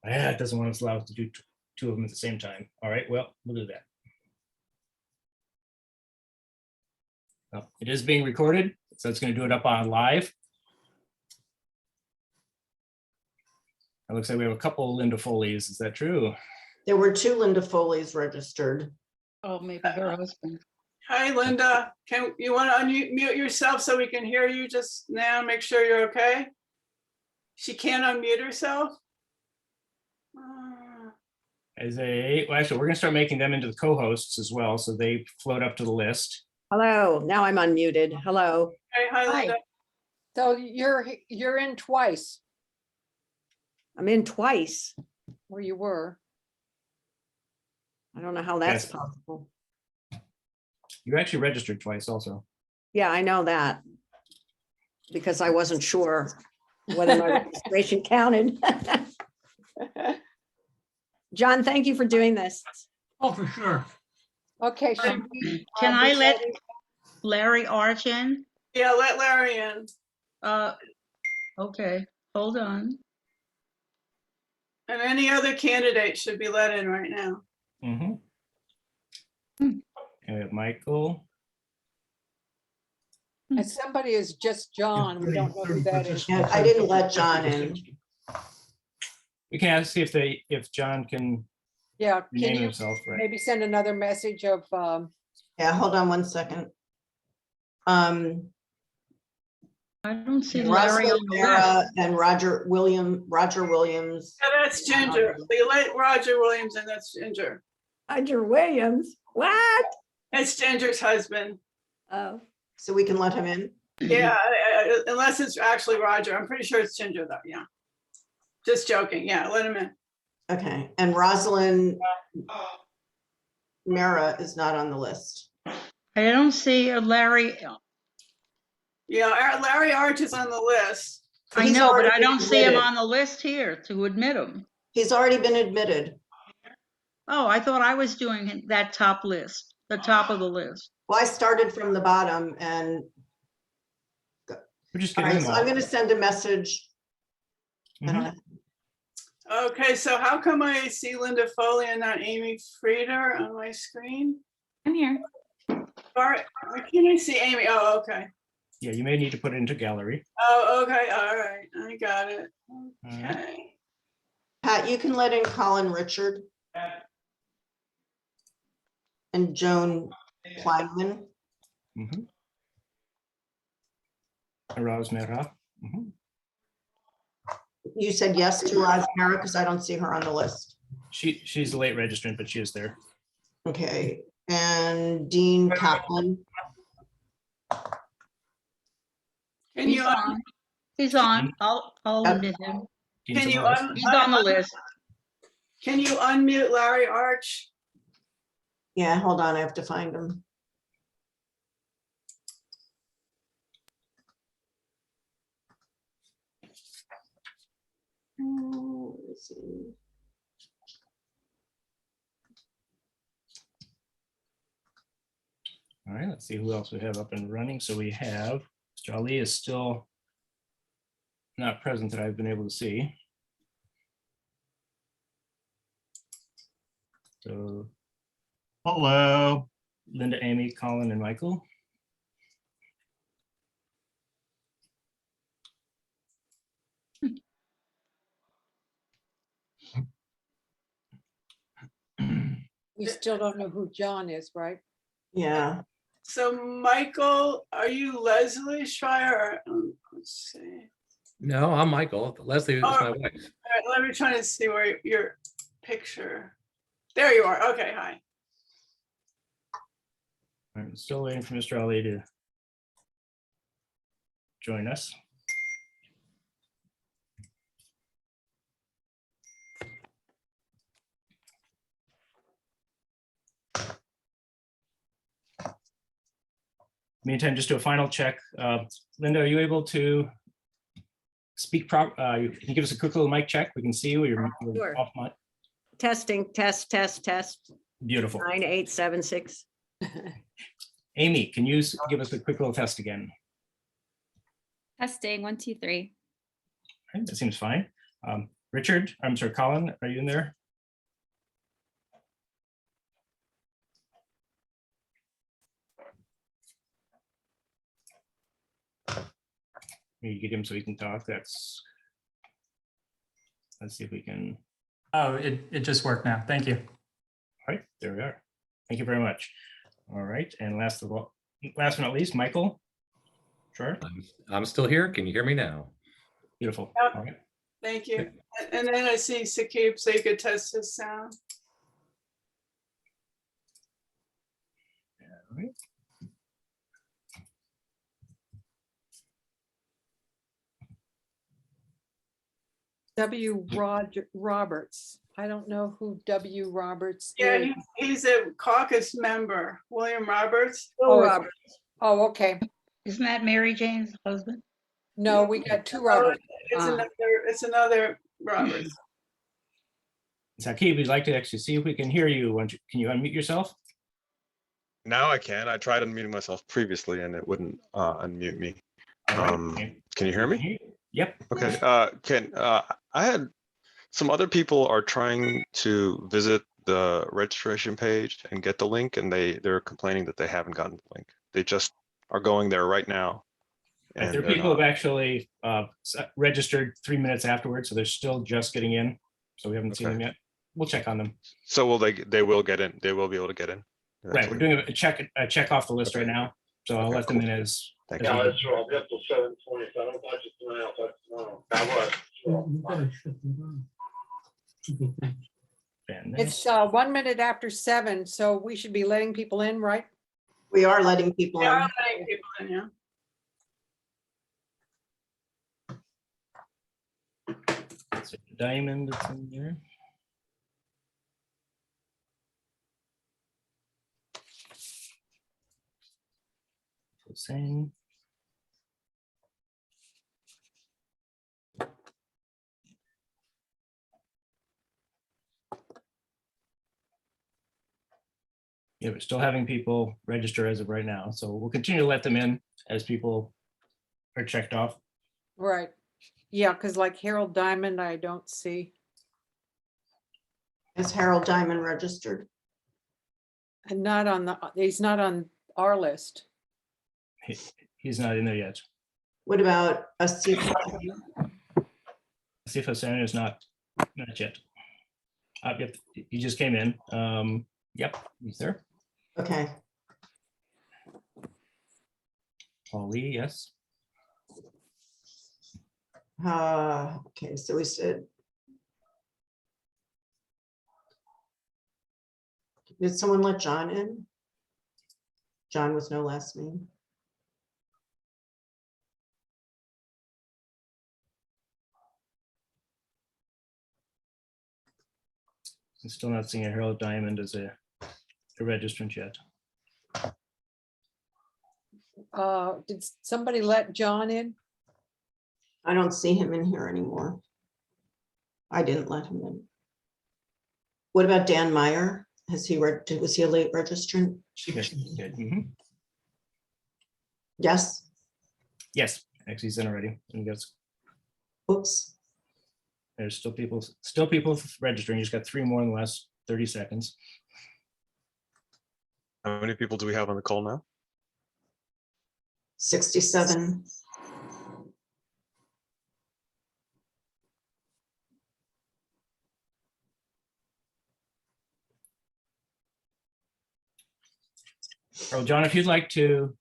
Yeah, it doesn't want us allowed to do two of them at the same time. All right, well, we'll do that. It is being recorded, so it's going to do it up on live. It looks like we have a couple of Linda Foley's. Is that true? There were 2 Linda Foley's registered. Oh, maybe her husband. Hi, Linda. Can you want to unmute yourself so we can hear you just now? Make sure you're okay. She can't unmute herself. Well, actually, we're going to start making them into the co-hosts as well, so they float up to the list. Hello, now I'm unmuted. Hello. Hey, hi, Hi. Linda. So you're in twice I'm in twice. where you were. I don't know how that's Yes. possible. You actually registered twice also. Yeah, I know that. Because I wasn't sure whether my registration counted. John, thank you for doing this. Oh, for sure. Okay. should we, Can I be let ready? Larry Arch in? Yeah, let Larry in. Okay, hold on. And any other candidate should be let in right now. And we have Michael. And somebody is just John. We don't know who that is. Yeah, I didn't let John in. We can ask see if John can Yeah, can rename you himself, right? maybe send another message of, Yeah, hold on one second. I don't see Larry Rosalind on the list. Mara and Roger Williams. Yeah, that's Ginger. They let Roger Williams in, that's Ginger. Roger Williams, what? It's Ginger's husband. Oh. So we can let him in? Yeah, unless it's actually Roger. I'm pretty sure it's Ginger though, yeah. Just joking, yeah, let him in. Okay, and Rosalind Mara is not on the list. I don't see a Larry. Yeah, Larry Arch is on the list. I He's know, but already I don't been see him admitted. on the list here to admit him. He's already been admitted. Oh, I thought I was doing that top list, the top of the list. Well, I started from the bottom and, We're just all getting right, them so I'm all. gonna send a message. I don't Mhm. know. Okay, so how come I see Linda Foley and not Amy Frieder on my screen? I'm here. Why can't I see Amy? Oh, okay. Yeah, you may need to put it into gallery. Oh, okay, all right, I got it. All right. Okay. Pat, you can let in Colin Richard and Joan Kleinman. Mhm. Rose Mera. Mhm. You said yes to Roz Mara because I don't see her on the list. She's a late registrant, but she is there. Okay, and Dean Kaplan. Can He's you, on. He's on. I'll Yep. admit him. Dean's can on you, the list. He's on the list. can you unmute Larry Arch? Yeah, hold on, I have to find him. Oh, let's see. All right, let's see who else we have up and running. So we have, Mr. Ali is still not present that I've been able to see. So Hello. Linda, Amy, Colin, and Michael. we still don't know who John is, right? Yeah, So Michael, are you Leslie Schreier? Let's see. No, I'm Michael. Leslie is my wife. All right, let me try to see where your picture. There you are. Okay, hi. I'm still waiting for Mr. Ali to join us. Meantime, just do a final check. Linda, are you able to speak? Can you give us a quick little mic check? We can see you. You're Sure. off mic. testing, test. Beautiful. 9876. Amy, can you give us a quick little test again? Testing 1, 2, 3. Okay, that seems fine. Richard, I'm sorry, Colin, are you in there? You get him so he can talk. Let's see if we can. Oh, it just worked now. Thank you. All right, there we are. Thank you very much. All right, and last but not least, Michael. Sure, I'm still here. Can you hear me now? beautiful. Yep. All right. Thank you. And then I see Sakib say could test his sound. All right. W. Roberts. I don't know who W. Roberts Yeah, is. he's a caucus member, William Roberts. Oh, it's- Robert. Oh, okay. Isn't that Mary Jane's husband? No, we got two Roberts. It's another Roberts. Sakib, we'd like to actually see if we can hear you. Can you unmute yourself? Now I can. I tried unmuting myself previously and it wouldn't unmute me. All right. Can you hear me? Yep. Okay. I had some other people are trying to visit the registration page and get the link, and they're complaining that they haven't gotten the link. They just are going there right now. Right, And there are they're people who not. have actually registered 3 minutes afterwards, so they're still just getting in. So we haven't seen them Okay. yet. We'll check on them. So will they will get in. They will be able to get in. Right, we're doing a check off the list right now. So I'll Okay, let them cool. in as. Thank as you. we- that's true. I'll get till 7:20. So I don't touch it tonight. I'll touch it tomorrow. and then- It's 1 minute after 7, so we should be letting people in, right? We are letting people There in. are many people in here. So Diamond is in there. Hussein. Yeah, we're still having people register as of right now, so we'll continue to let them in as people are checked off. Right. Yeah, because like Harold Diamond, I don't see. Is Harold Diamond registered? And not on he's not on our list. He's not in there yet. What about Asif? See if Hussein is not yet. Yep, he just came in. Yep, he's there. Okay, Paul Lee, yes. okay, so we said. Did someone let John in? John was no last name. I'm still not seeing a Harold Diamond as a registrant yet. Did somebody let John in? I don't see him in here anymore. I didn't let him in. What about Dan Meyer? Was he a late registrant? Yes, he did. Mhm. Yes. Yes, actually he's in already. And Oops. there's still people registering. You just got 3 more in the last 30 seconds. How many people do we have on the call now? 67. Well, John, if you'd like to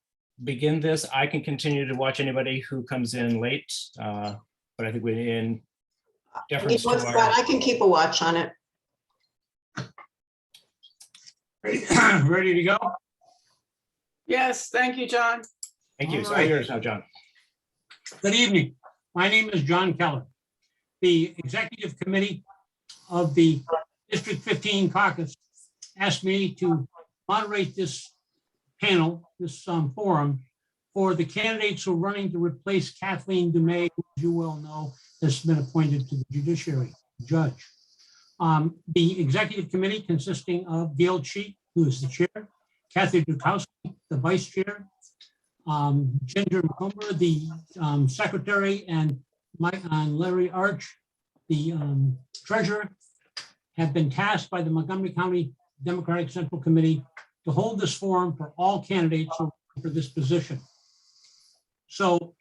begin this, I can continue to watch anybody who comes in late. But I think we're in deference to our. I can keep a watch on it. Ready to go? Yes, thank you, John. Thank you. So All right. yours now, John. Good evening. My name is John Keller. The Executive Committee of the District 15 Caucus asked me to moderate this panel, this forum, for the candidates who are running to replace Kathleen Dumais, who, as you well know, has been appointed to the judiciary judge. The Executive Committee consisting of Gail Cheat, who is the chair, Kathy Dukowski, the vice chair, Ginger McComber, the secretary, and Larry Arch, the treasurer, have been tasked by the Montgomery County Democratic Central Committee to hold this forum for all candidates who are for this position. So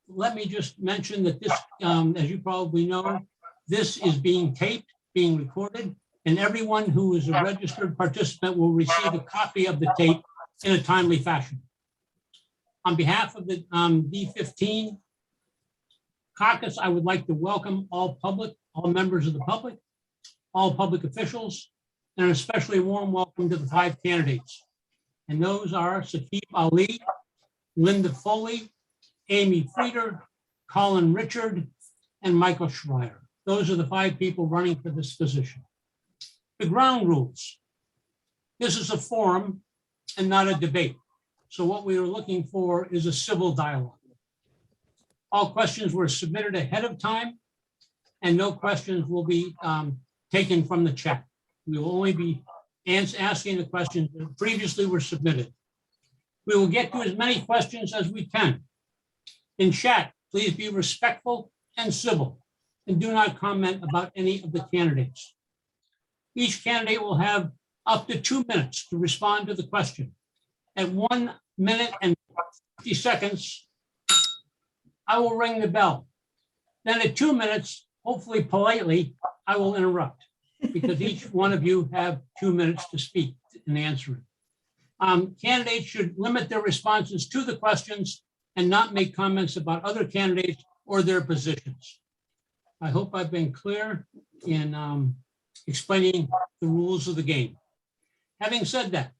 let me just mention that this, as you probably know, this is being taped, being recorded, and everyone who is a registered participant will receive a copy of the tape in a timely fashion. On behalf of the D15 caucus, I would like to welcome all members of the public, all public officials, and especially a warm welcome to the 5 candidates. And those are Saqib Ali, Linda Foley, Amy Frieder, Colin Richard, and Michael Schreier. Those are the 5 people running for this position. The ground rules. This is a forum and not a debate. So what we are looking for is a civil dialogue. All questions were submitted ahead of time, and no questions will be taken from the chat. We will only be asking the questions that previously were submitted. We will get to as many questions as we can. In chat, please be respectful and civil, and do not comment about any of the candidates. Each candidate will have up to 2 minutes to respond to the question. At 1 minute and 50 seconds, I will ring the bell. Then at 2 minutes, hopefully politely, I will interrupt, because each one of you have 2 minutes to speak and answer it. Candidates should limit their responses to the questions and not make comments about other candidates or their positions. I hope I've been clear in explaining the rules of the game. Having said that,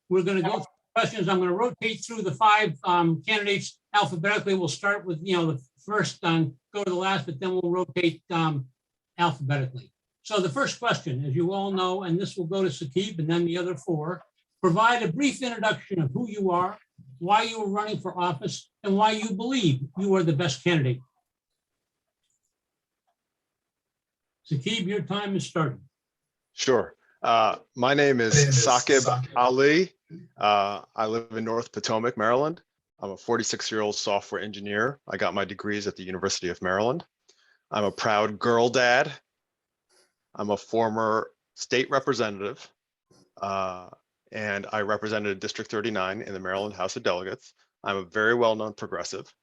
we're going to go through questions. I'm going to rotate through the 5 candidates alphabetically. We'll start with, the first, go to the last, but then we'll rotate alphabetically. So the first question, as you all know, and this will go to Saqib and then the other 4, provide a brief introduction of who you are, why you are running for office, and why you believe you are the best candidate. Saqib, your time is starting. Sure. My name is Saqib Ali. I live in North Potomac, Maryland. I'm a 46-year-old software engineer. I got my degrees at the University of Maryland. I'm a proud girl dad. I'm a former state representative, and I represented District 39 in the Maryland House of Delegates. I'm a very well-known progressive,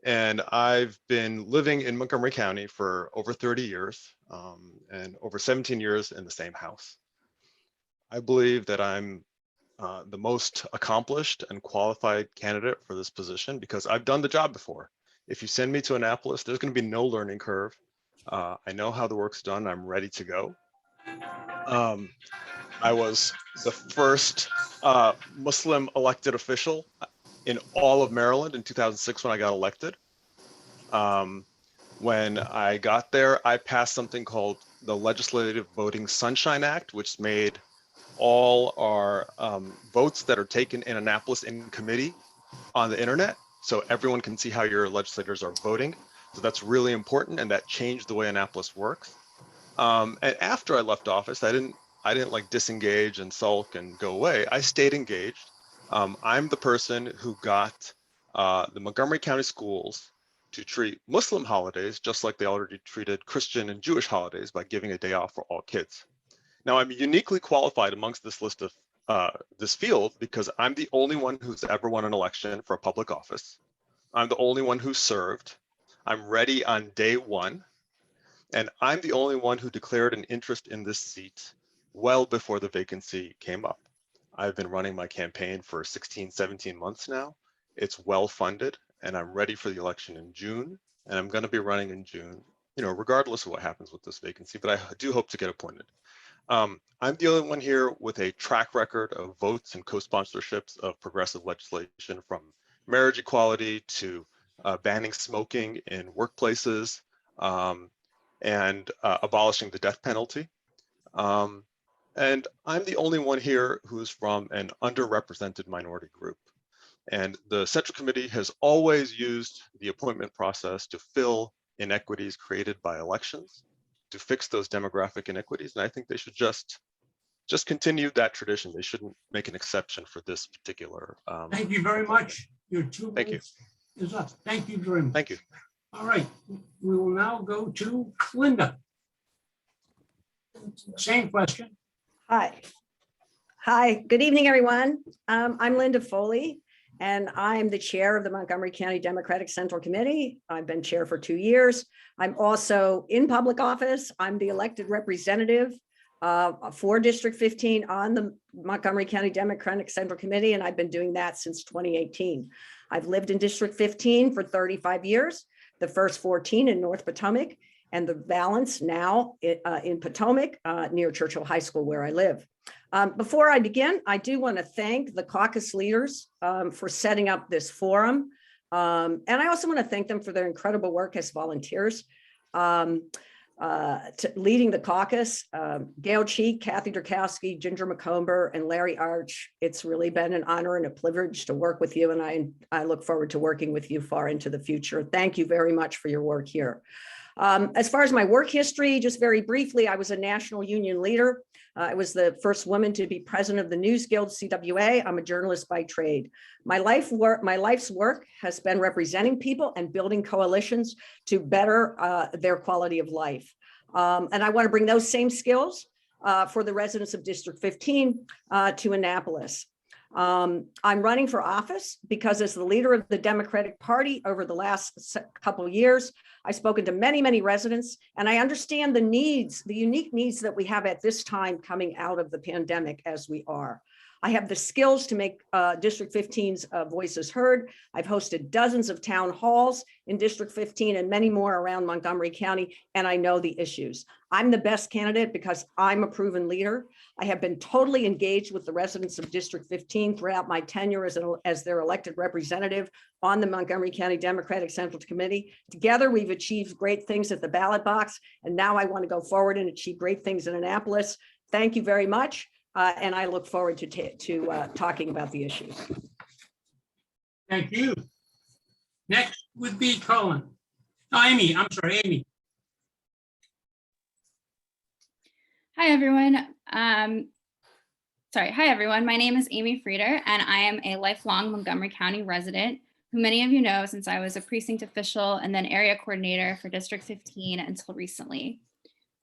and I've been living in Montgomery County for over 30 years and over 17 years in the same house. I believe that I'm the most accomplished and qualified candidate for this position because I've done the job before. If you send me to Annapolis, there's going to be no learning curve. I know how the work's done. I'm ready to go. I was the first Muslim elected official in all of Maryland in 2006 when I got elected. When I got there, I passed something called the Legislative Voting Sunshine Act, which made all our votes that are taken in Annapolis in committee on the internet, so everyone can see how your legislators are voting. So that's really important, and that changed the way Annapolis works. And after I left office, I didn't like disengage and sulk and go away. I stayed engaged. I'm the person who got the Montgomery County schools to treat Muslim holidays just like they already treated Christian and Jewish holidays by giving a day off for all kids. Now, I'm uniquely qualified amongst this list of this field because I'm the only one who's ever won an election for a public office. I'm the only one who served. I'm ready on day 1. And I'm the only one who declared an interest in this seat well before the vacancy came up. I've been running my campaign for 16, 17 months now. It's well funded, and I'm ready for the election in June. And I'm going to be running in June, regardless of what happens with this vacancy, but I do hope to get appointed. I'm the only one here with a track record of votes and co-sponsorships of progressive legislation, from marriage equality to banning smoking in workplaces and abolishing the death penalty. And I'm the only one here who's from an underrepresented minority group. And the Central Committee has always used the appointment process to fill inequities created by elections, to fix those demographic inequities. And I think they should just continue that tradition. They shouldn't make an exception for this particular. Thank you very much. Your 2 Thank minutes is up. Thank you very much. Thank you. All right, we will now go to Linda. Same question. Hi. Hi, good evening, everyone. I'm Linda Foley, and I'm the chair of the Montgomery County Democratic Central Committee. I've been chair for 2 years. I'm also in public office. I'm the elected representative for District 15 on the Montgomery County Democratic Central Committee, and I've been doing that since 2018. I've lived in District 15 for 35 years, the first 14 in North Potomac, and the balance now in Potomac near Churchill High School, where I live. Before I begin, I do want to thank the caucus leaders for setting up this forum. And I also want to thank them for their incredible work as volunteers. Leading the caucus, Gail Cheek, Kathy Durkowski, Ginger McComber, and Larry Arch. It's really been an honor and a privilege to work with you, and I look forward to working with you far into the future. Thank you very much for your work here. As far as my work history, just very briefly, I was a national union leader. I was the first woman to be president of the News Guild CWA. I'm a journalist by trade. My life's work has been representing people and building coalitions to better their quality of life. And I want to bring those same skills for the residents of District 15 to Annapolis. I'm running for office because as the leader of the Democratic Party over the last couple of years, I've spoken to many, many residents, and I understand the needs, the unique needs that we have at this time coming out of the pandemic as we are. I have the skills to make District 15's voices heard. I've hosted dozens of town halls in District 15 and many more around Montgomery County, and I know the issues. I'm the best candidate because I'm a proven leader. I have been totally engaged with the residents of District 15 throughout my tenure as their elected representative on the Montgomery County Democratic Central Committee. Together, we've achieved great things at the ballot box, and now I want to go forward and achieve great things in Annapolis. Thank you very much. And I look forward to talking about the issues. Thank you. Next would be Colin. No, Amy, I'm sorry, Amy. Hi, everyone. Hi, everyone. My name is Amy Frieder, and I am a lifelong Montgomery County resident, who many of you know since I was a precinct official and then area coordinator for District 15 until recently.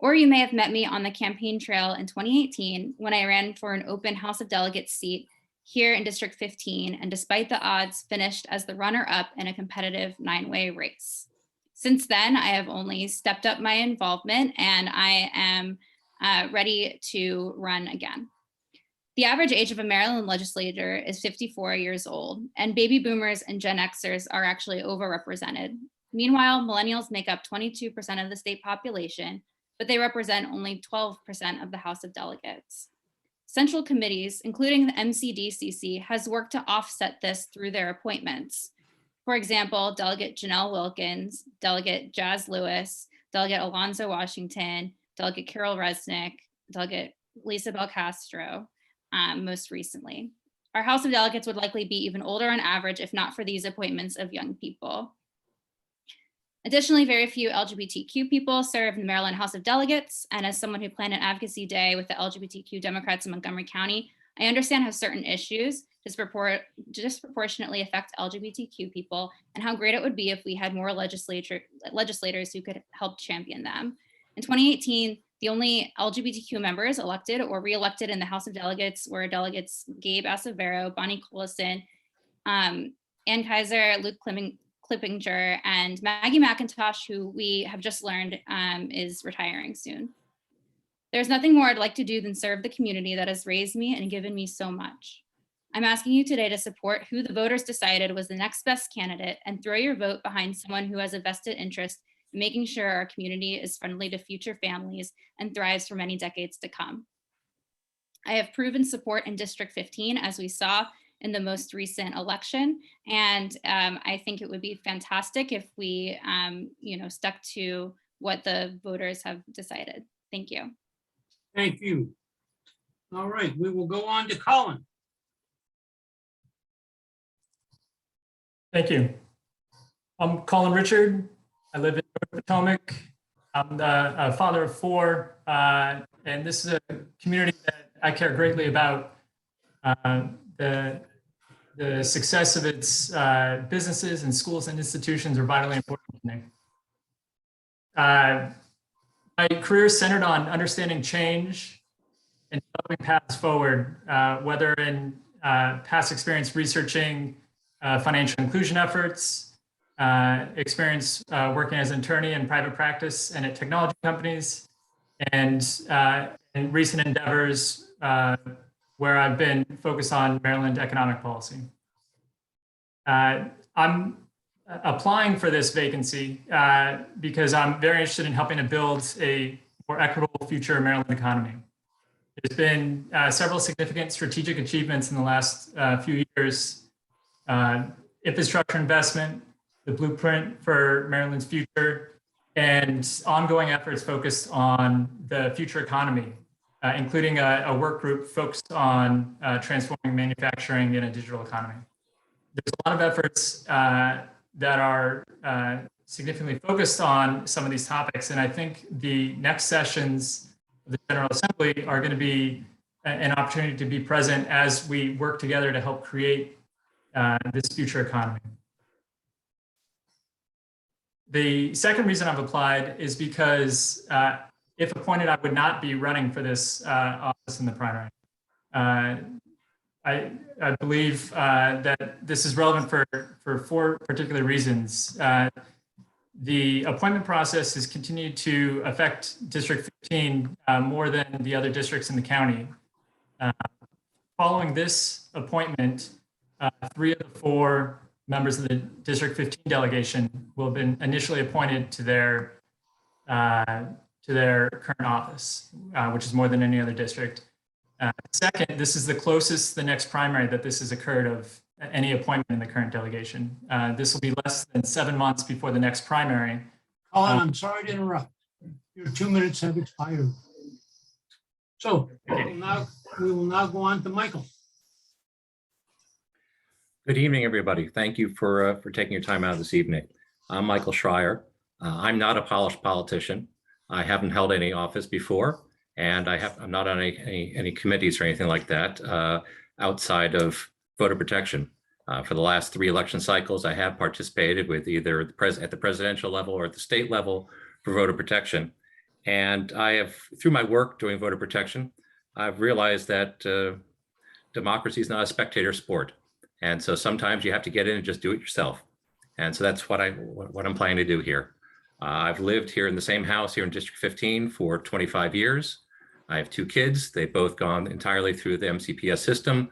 Or you may have met me on the campaign trail in 2018 when I ran for an open House of Delegates seat here in District 15, and despite the odds, finished as the runner-up in a competitive 9-way race. Since then, I have only stepped up my involvement, and I am ready to run again. The average age of a Maryland legislator is 54 years old, and baby boomers and Gen Xers are actually overrepresented. Meanwhile, millennials make up 22% of the state population, but they represent only 12% of the House of Delegates. Central committees, including the MCDCC, has worked to offset this through their appointments. For example, Delegate Janelle Wilkins, Delegate Jazz Lewis, Delegate Alonzo Washington, Delegate Carol Resnick, Delegate Lisa Bel Castro, most recently. Our House of Delegates would likely be even older on average if not for these appointments of young people. Additionally, very few LGBTQ people serve in the Maryland House of Delegates, and as someone who planned an advocacy day with the LGBTQ Democrats in Montgomery County, I understand how certain issues disproportionately affect LGBTQ people and how great it would be if we had more legislators who could help champion them. In 2018, the only LGBTQ members elected or re-elected in the House of Delegates were delegates Gabe Acevero, Bonnie Collison, Ann Kaiser, Luke Clippinger, and Maggie McIntosh, who we have just learned is retiring soon. There's nothing more I'd like to do than serve the community that has raised me and given me so much. I'm asking you today to support who the voters decided was the next best candidate and throw your vote behind someone who has a vested interest in making sure our community is friendly to future families and thrives for many decades to come. I have proven support in District 15, as we saw in the most recent election. And I think it would be fantastic if we stuck to what the voters have decided. Thank you. Thank you. All right, we will go on to Colin. Thank you. I'm Colin Richard. I live in North Potomac. I'm the father of 4, and this is a community that I care greatly about. The success of its businesses and schools and institutions are vitally important to me. My career is centered on understanding change and developing paths forward, whether in past experience researching financial inclusion efforts, experience working as an attorney in private practice and at technology companies, and in recent endeavors where I've been focused on Maryland economic policy. I'm applying for this vacancy because I'm very interested in helping to build a more equitable future Maryland economy. There's been several significant strategic achievements in the last few years. Infrastructure investment, the blueprint for Maryland's future, and ongoing efforts focused on the future economy, including a work group focused on transforming manufacturing in a digital economy. There's a lot of efforts that are significantly focused on some of these topics. And I think the next sessions of the General Assembly are going to be an opportunity to be present as we work together to help create this future economy. The second reason I've applied is because if appointed, I would not be running for this office in the primary. I believe that this is relevant for four particular reasons. The appointment process has continued to affect District 15 more than the other districts in the county. Following this appointment, 3 of the 4 members of the District 15 delegation will have been initially appointed to their current office, which is more than any other district. Second, this is the closest the next primary that this has occurred of any appointment in the current delegation. This will be less than 7 months before the next primary. Colin, I'm sorry to interrupt. Your 2 minutes have expired. So we will now go on to Michael. Good evening, everybody. Thank you for taking your time out this evening. I'm Michael Schreier. I'm not a polished politician. I haven't held any office before, and I'm not on any committees or anything like that outside of voter protection. For the last 3 election cycles, I have participated with either at the presidential level or at the state level for voter protection. And I have, through my work doing voter protection, I've realized that democracy is not a spectator sport. And so sometimes you have to get in and just do it yourself. And so that's what I'm planning to do here. I've lived here in the same house here in District 15 for 25 years. I have 2 kids. They've both gone entirely through the MCPS system,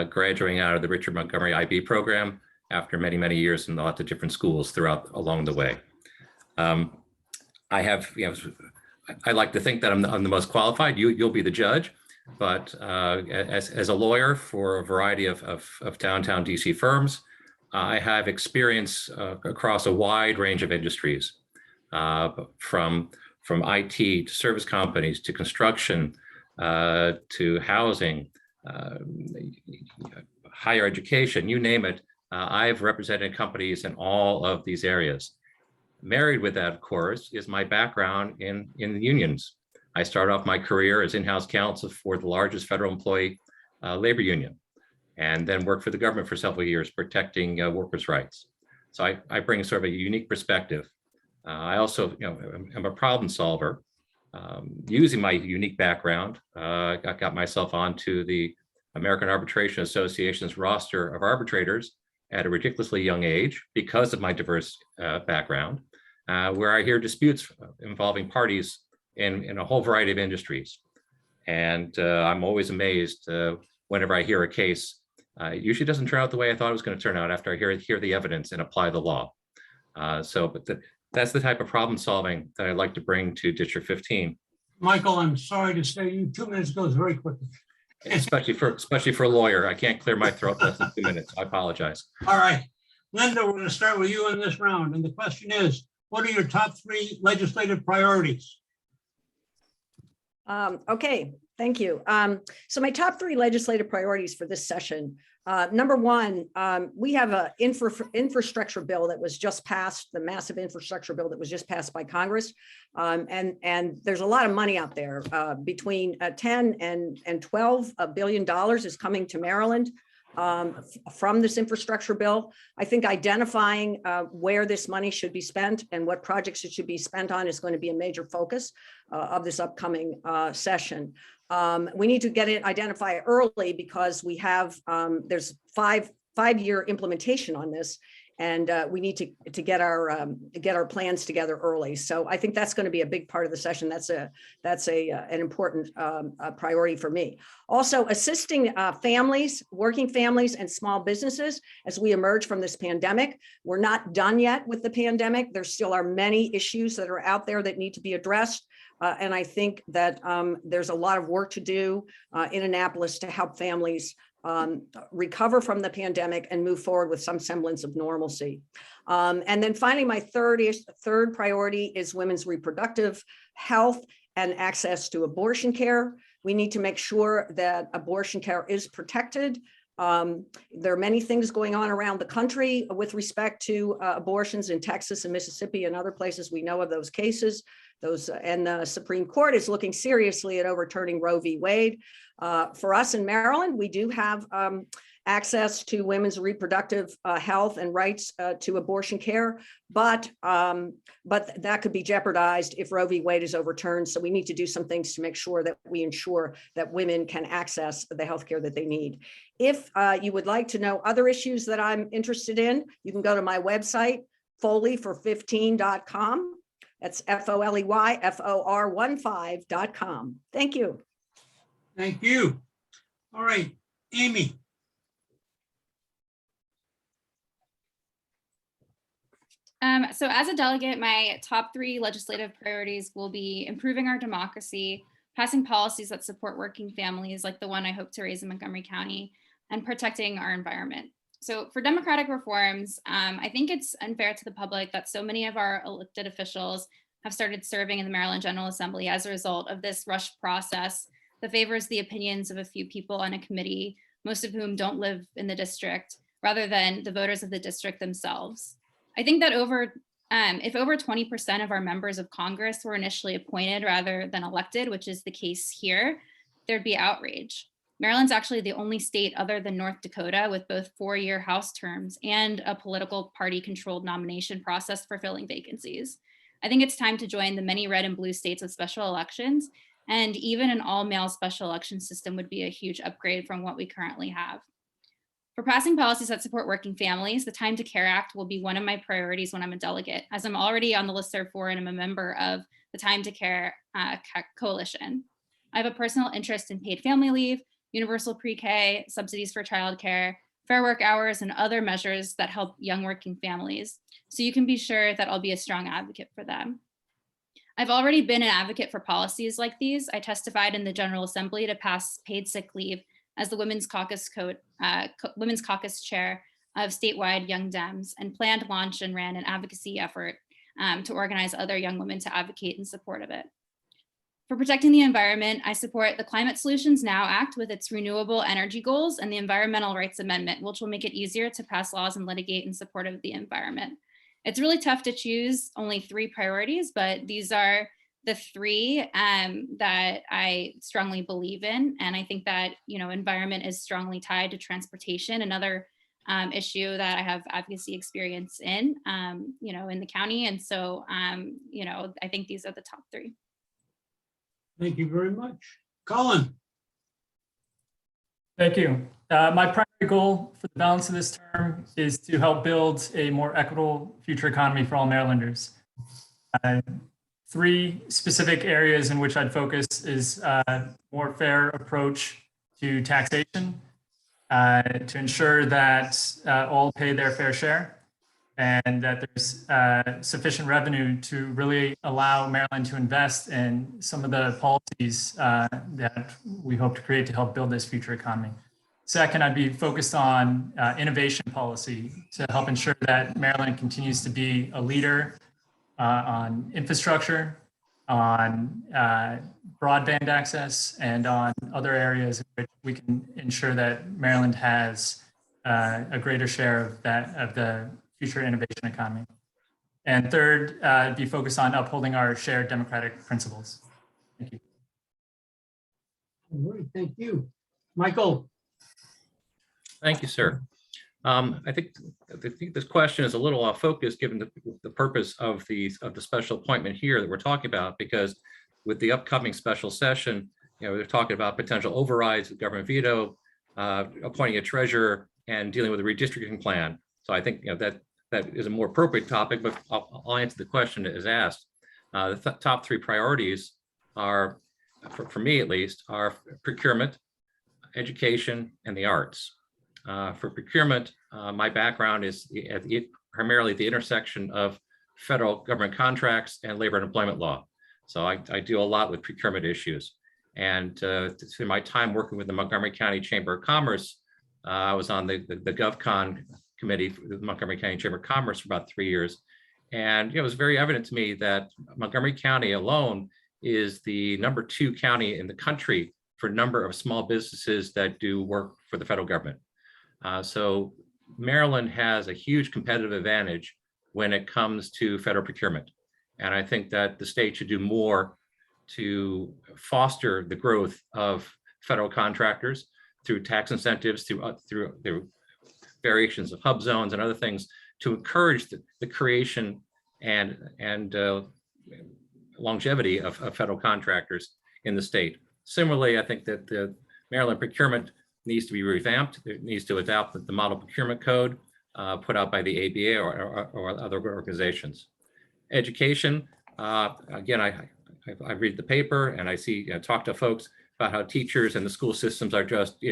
graduating out of the Richard Montgomery IB program after many, many years in lots of different schools along the way. I have, I like to think that I'm the most qualified. You'll be the judge, but as a lawyer for a variety of downtown DC firms, I have experience across a wide range of industries, from IT to service companies to construction to housing, higher education, you name it. I've represented companies in all of these areas. Married with that, of course, is my background in unions. I started off my career as in-house counsel for the largest federal employee labor union, and then worked for the government for several years protecting workers' rights. So I bring sort of a unique perspective. I also, am a problem solver. Using my unique background, I got myself onto the American Arbitration Association's roster of arbitrators at a ridiculously young age because of my diverse background, where I hear disputes involving parties in a whole variety of industries. And I'm always amazed whenever I hear a case. It usually doesn't turn out the way I thought it was going to turn out after I hear the evidence and apply the law. That's the type of problem solving that I'd like to bring to District 15. Michael, I'm sorry to say you 2 minutes goes very quickly. Especially for a lawyer. I can't clear my throat less than 2 minutes. I apologize. All right, Linda, we're going to start with you in this round. And the question is, what are your top 3 legislative priorities? Okay, thank you. So my top 3 legislative priorities for this session. Number 1, we have an infrastructure bill that was just passed, the massive infrastructure bill that was just passed by Congress. And there's a lot of money out there. Between $10 and $12 billion is coming to Maryland. from this infrastructure bill. I think identifying where this money should be spent and what projects it should be spent on is going to be a major focus of this upcoming session. We need to get it identified early because we have, there's five-year implementation on this, and we need to get our plans together early. So I think that's going to be a big part of the session. That's an important priority for me. Also, assisting families, working families, and small businesses as we emerge from this pandemic. We're not done yet with the pandemic. There still are many issues that are out there that need to be addressed. And I think that there's a lot of work to do in Annapolis to help families recover from the pandemic and move forward with some semblance of normalcy. And then finally, my third priority is women's reproductive health and access to abortion care. We need to make sure that abortion care is protected. There are many things going on around the country with respect to abortions in Texas and Mississippi and other places. We know of those cases. And the Supreme Court is looking seriously at overturning Roe v. Wade. For us in Maryland, we do have access to women's reproductive health and rights to abortion care, but that could be jeopardized if Roe v. Wade is overturned. So we need to do some things to make sure that we ensure that women can access the health care that they need. If you would like to know other issues that I'm interested in, you can go to my website, foleyfor15.com. That's FOLEYFOR15.com. Thank you. Thank you. All right, Amy. So as a delegate, my top 3 legislative priorities will be improving our democracy, passing policies that support working families like the one I hope to raise in Montgomery County, and protecting our environment. So for democratic reforms, I think it's unfair to the public that so many of our elected officials have started serving in the Maryland General Assembly as a result of this rushed process that favors the opinions of a few people on a committee, most of whom don't live in the district, rather than the voters of the district themselves. I think that if over 20% of our members of Congress were initially appointed rather than elected, which is the case here, there'd be outrage. Maryland's actually the only state other than North Dakota with both 4-year House terms and a political party-controlled nomination process for filling vacancies. I think it's time to join the many red and blue states with special elections, and even an all-male special election system would be a huge upgrade from what we currently have. For passing policies that support working families, the Time to Care Act will be one of my priorities when I'm a delegate, as I'm already on the listserv for and I'm a member of the Time to Care Coalition. I have a personal interest in paid family leave, universal pre-K, subsidies for childcare, fair work hours, and other measures that help young working families. So you can be sure that I'll be a strong advocate for them. I've already been an advocate for policies like these. I testified in the General Assembly to pass paid sick leave as the Women's Caucus Chair of statewide Young Dems, and planned, launch, and ran an advocacy effort to organize other young women to advocate in support of it. For protecting the environment, I support the Climate Solutions Now Act with its renewable energy goals and the Environmental Rights Amendment, which will make it easier to pass laws and litigate in support of the environment. It's really tough to choose only 3 priorities, but these are the 3 that I strongly believe in. And I think that, environment is strongly tied to transportation, another issue that I have advocacy experience in, in the county. And so, I think these are the top 3. Thank you very much. Colin. Thank you. My primary goal for the balance of this term is to help build a more equitable future economy for all Marylanders. 3 specific areas in which I'd focus is a more fair approach to taxation, to ensure that all pay their fair share, and that there's sufficient revenue to really allow Maryland to invest in some of the policies that we hope to create to help build this future economy. Second, I'd be focused on innovation policy to help ensure that Maryland continues to be a leader on infrastructure, on broadband access, and on other areas in which we can ensure that Maryland has a greater share of the future innovation economy. And third, be focused on upholding our shared democratic principles. Thank you. All right, thank you. Michael. Thank you, sir. I think this question is a little off focus given the purpose of the special appointment here that we're talking about, because with the upcoming special session, they're talking about potential overrides, government veto, appointing a treasurer, and dealing with a redistricting plan. So I think that is a more appropriate topic, but I'll answer the question as asked. The top three priorities are, for me at least, are procurement, education, and the arts. For procurement, my background is primarily the intersection of federal government contracts and labor and employment law. So I do a lot with procurement issues. And through my time working with the Montgomery County Chamber of Commerce, I was on the GovCon committee for the Montgomery County Chamber of Commerce for about 3 years. And it was very evident to me that Montgomery County alone is the #2 county in the country for number of small businesses that do work for the federal government. So Maryland has a huge competitive advantage when it comes to federal procurement. And I think that the state should do more to foster the growth of federal contractors through tax incentives, through variations of hub zones and other things to encourage the creation and longevity of federal contractors in the state. Similarly, I think that the Maryland procurement needs to be revamped. It needs to adopt the model procurement code put out by the ABA or other organizations. Education, again, I read the paper and I see, talk to folks about how teachers and the school systems are just,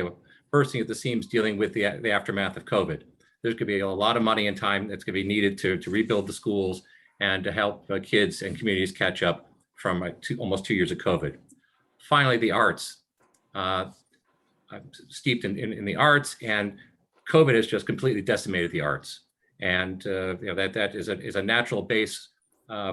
bursting at the seams dealing with the aftermath of COVID. There's going to be a lot of money and time that's going to be needed to rebuild the schools and to help kids and communities catch up from almost 2 years of COVID. Finally, the arts. I'm steeped in the arts, and COVID has just completely decimated the arts. And that is a natural base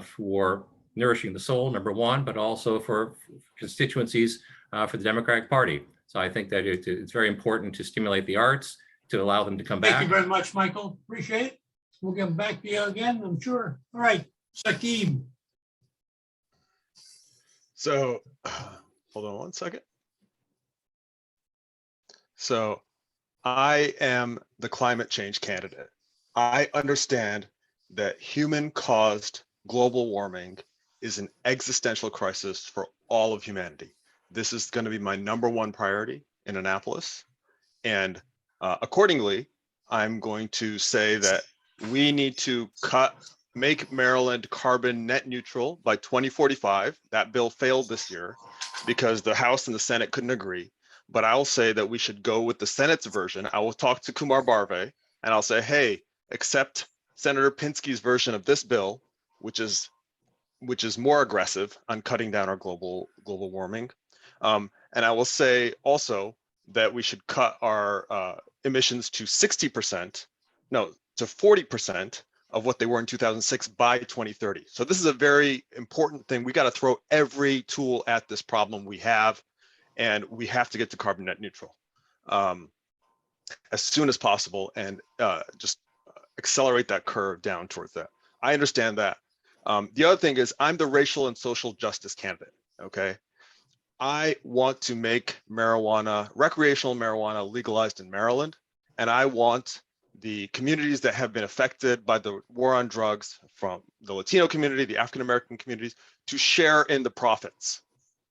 for nourishing the soul, number one, but also for constituencies for the Democratic Party. So I think that it's very important to stimulate the arts, to allow them to come back. Thank you very much, Michael. Appreciate it. We'll get back to you again, I'm sure. All right, Saqib. So, hold on one second. So, I am the climate change candidate. I understand that human-caused global warming is an existential crisis for all of humanity. This is going to be my #1 priority in Annapolis. And accordingly, I'm going to say that we need to make Maryland carbon net neutral by 2045. That bill failed this year because the House and the Senate couldn't agree. But I will say that we should go with the Senate's version. I will talk to Kumar Barve and I'll say, hey, accept Senator Pinsky's version of this bill, which is more aggressive on cutting down our global warming. And I will say also that we should cut our emissions to 60%, no, to 40% of what they were in 2006 by 2030. So this is a very important thing. We got to throw every tool at this problem we have, and we have to get to carbon net neutral as soon as possible, and just accelerate that curve down towards that. I understand that. The other thing is I'm the racial and social justice candidate, okay? I want to make recreational marijuana legalized in Maryland, and I want the communities that have been affected by the war on drugs, from the Latino community, the African-American communities, to share in the profits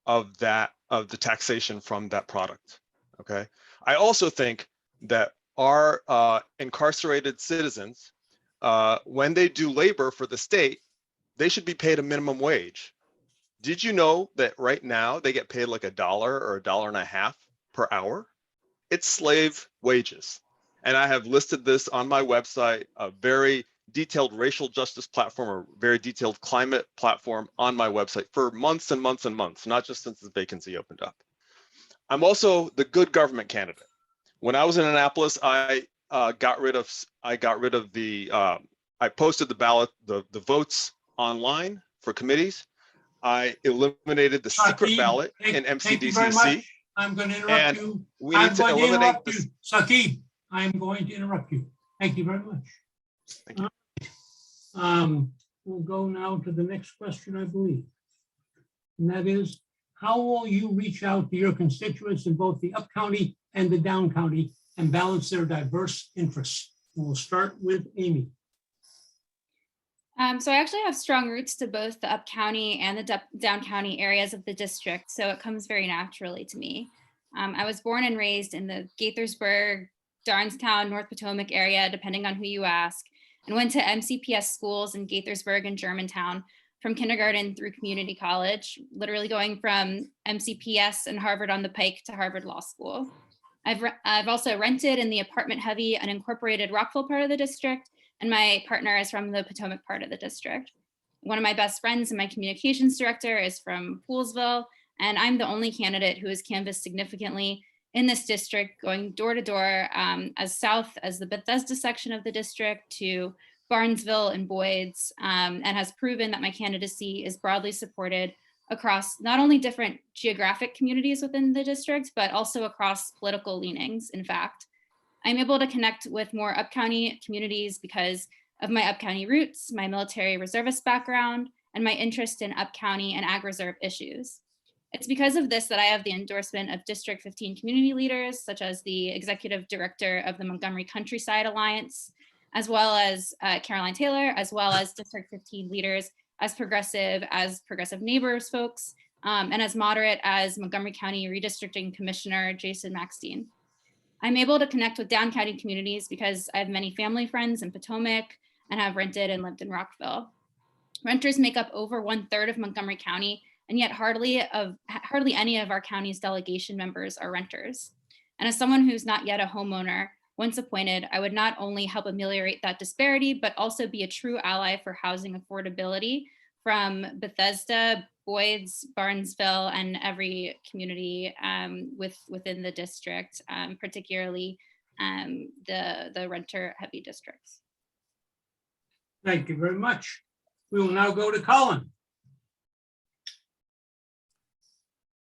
of the taxation from that product, okay? I also think that our incarcerated citizens, when they do labor for the state, they should be paid a minimum wage. Did you know that right now they get paid like $1 or $1.50 per hour? It's slave wages. And I have listed this on my website, a very detailed racial justice platform, or very detailed climate platform on my website for months and months and months, not just since the vacancy opened up. I'm also the good government candidate. When I was in Annapolis, I posted the ballot, the votes online for committees. I eliminated the secret ballot in MCDCC. I'm going to interrupt you. We need to eliminate this. Saqib, I'm going to interrupt you. Thank you very much. Thank you. We'll go now to the next question, I believe. And that is, how will you reach out to your constituents in both the up county and the down county and balance their diverse interests. And we'll start with Amy. So I actually have strong roots to both the up county and the down county areas of the district, so it comes very naturally to me. I was born and raised in the Gaithersburg, Darnestown, North Potomac area, depending on who you ask, and went to MCPS schools in Gaithersburg and Germantown from kindergarten through community college, literally going from MCPS and Harvard on the Pike to Harvard Law School. I've also rented in the apartment heavy unincorporated Rockville part of the district, and my partner is from the Potomac part of the district. One of my best friends and my communications director is from Poolesville, and I'm the only candidate who has canvassed significantly in this district, going door to door as south as the Bethesda section of the district to Barnesville and Boyd's, and has proven that my candidacy is broadly supported across not only different geographic communities within the district, but also across political leanings, in fact. I'm able to connect with more up-county communities because of my up-county roots, my military reservist background, and my interest in up-county and ag-reserve issues. It's because of this that I have the endorsement of District 15 community leaders, such as the executive director of the Montgomery Countryside Alliance, as well as Caroline Taylor, as well as District 15 leaders as progressive neighbors folks, and as moderate as Montgomery County Redistricting Commissioner Jason Maxstein. I'm able to connect with down county communities because I have many family friends in Potomac and have rented and lived in Rockville. Renters make up over 1/3 of Montgomery County, and yet hardly any of our county's delegation members are renters. And as someone who's not yet a homeowner, once appointed, I would not only help ameliorate that disparity, but also be a true ally for housing affordability from Bethesda, Boyd's, Barnesville, and every community within the district, particularly the renter heavy districts. Thank you very much. We will now go to Colin.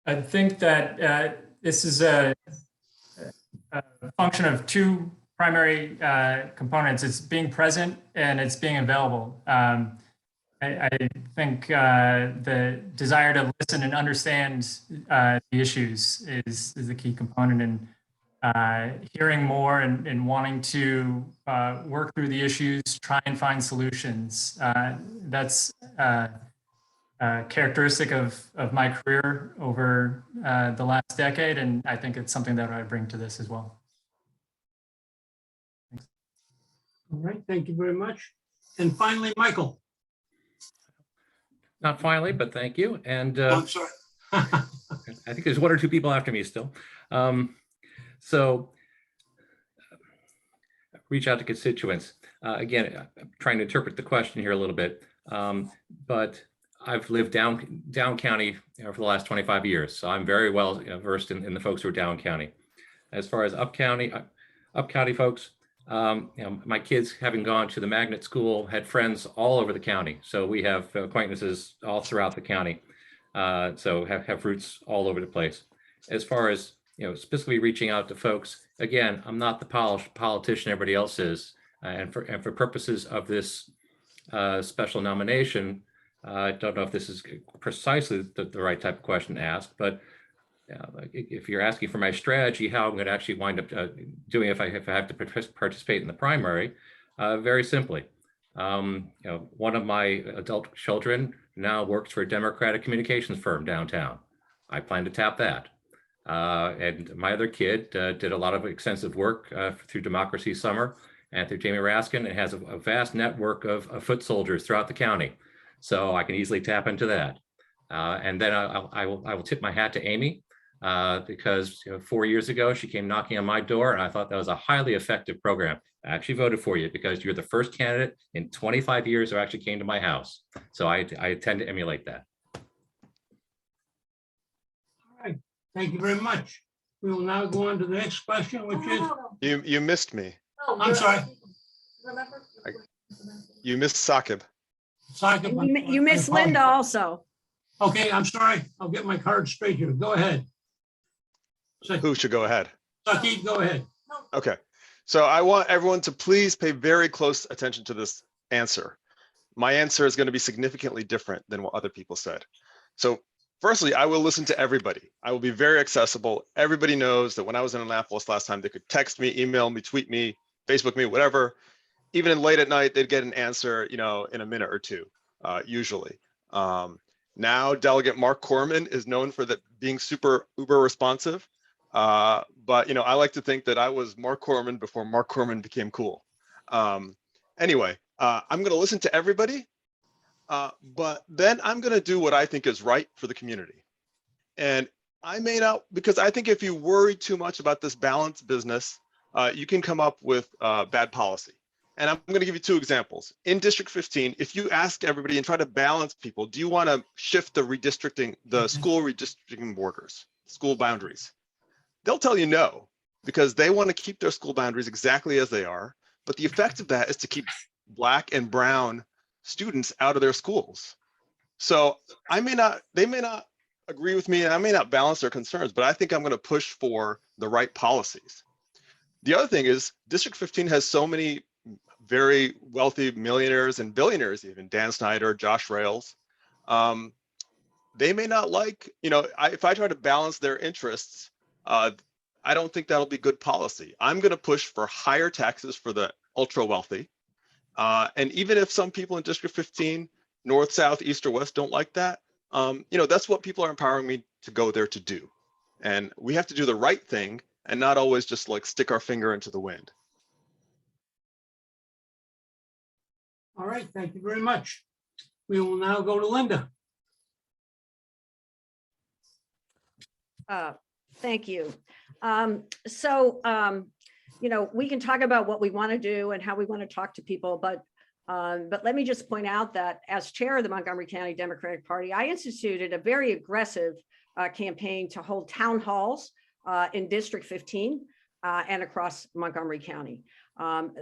I think that this is a function of two primary components. It's being present and it's being available. I think the desire to listen and understand the issues is the key component, and hearing more and wanting to work through the issues, try and find solutions. That's characteristic of my career over the last decade, and I think it's something that I bring to this as well. Thanks. All right, thank you very much. And finally, Michael. Not finally, but thank you. And I'm sorry. I think there's one or two people after me still. So reach out to constituents. Again, I'm trying to interpret the question here a little bit, but I've lived down county for the last 25 years. So I'm very well versed in the folks who are down county. As far as up county folks, my kids, having gone to the magnet school, had friends all over the county. So we have acquaintances all throughout the county. So have roots all over the place. As far as specifically reaching out to folks, again, I'm not the polished politician everybody else is, and for purposes of this special nomination, I don't know if this is precisely the right type of question to ask, but if you're asking for my strategy, how I'm going to actually wind up doing if I have to participate in the primary, very simply, one of my adult children now works for a Democratic communications firm downtown. I plan to tap that. And my other kid did a lot of extensive work through Democracy Summer and through Jamie Raskin, and has a vast network of foot soldiers throughout the county. So I can easily tap into that. And then I will tip my hat to Amy, because 4 years ago, she came knocking on my door, and I thought that was a highly effective program. I actually voted for you because you're the first candidate in 25 years who actually came to my house. So I tend to emulate that. All right, thank you very much. We will now go on to the next question, which is. You missed me. I'm sorry. You missed Sakib. Sakib, You missed Linda also. Okay, I'm sorry. I'll get my card straight here. Go ahead. Who should go ahead? Sakib, go ahead. Okay. So I want everyone to please pay very close attention to this answer. My answer is going to be significantly different than what other people said. So firstly, I will listen to everybody. I will be very accessible. Everybody knows that when I was in Annapolis last time, they could text me, email me, tweet me, Facebook me, whatever. Even late at night, they'd get an answer, in a minute or two, usually. Now, Delegate Mark Corman is known for being super uber responsive. But I like to think that I was Mark Corman before Mark Corman became cool. Anyway, I'm going to listen to everybody, but then I'm going to do what I think is right for the community. And I may not, because I think if you worry too much about this balance business, you can come up with bad policy. And I'm going to give you two examples. In District 15, if you ask everybody and try to balance people, do you want to shift the redistricting, the school redistricting borders, school boundaries? They'll tell you no, because they want to keep their school boundaries exactly as they are. But the effect of that is to keep Black and brown students out of their schools. So they may not agree with me, and I may not balance their concerns, but I think I'm going to push for the right policies. The other thing is District 15 has so many very wealthy millionaires and billionaires, even Dan Snyder, Josh Rails. They may not like, if I try to balance their interests, I don't think that'll be good policy. I'm going to push for higher taxes for the ultra wealthy. And even if some people in District 15, North, South, East, or West don't like that, that's what people are empowering me to go there to do. And we have to do the right thing and not always just like stick our finger into the wind. All right, thank you very much. We will now go to Linda. Thank you. We can talk about what we want to do and how we want to talk to people, but let me just point out that as chair of the Montgomery County Democratic Party, I instituted a very aggressive campaign to hold town halls in District 15 and across Montgomery County.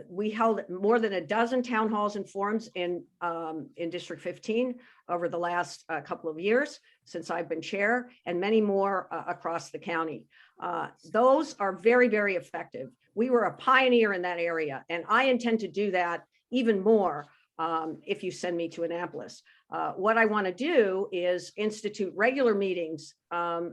We held more than a dozen town halls and forums in District 15 over the last couple of years since I've been chair, and many more across the county. Those are very, very effective. We were a pioneer in that area, and I intend to do that even more if you send me to Annapolis. What I want to do is institute regular meetings,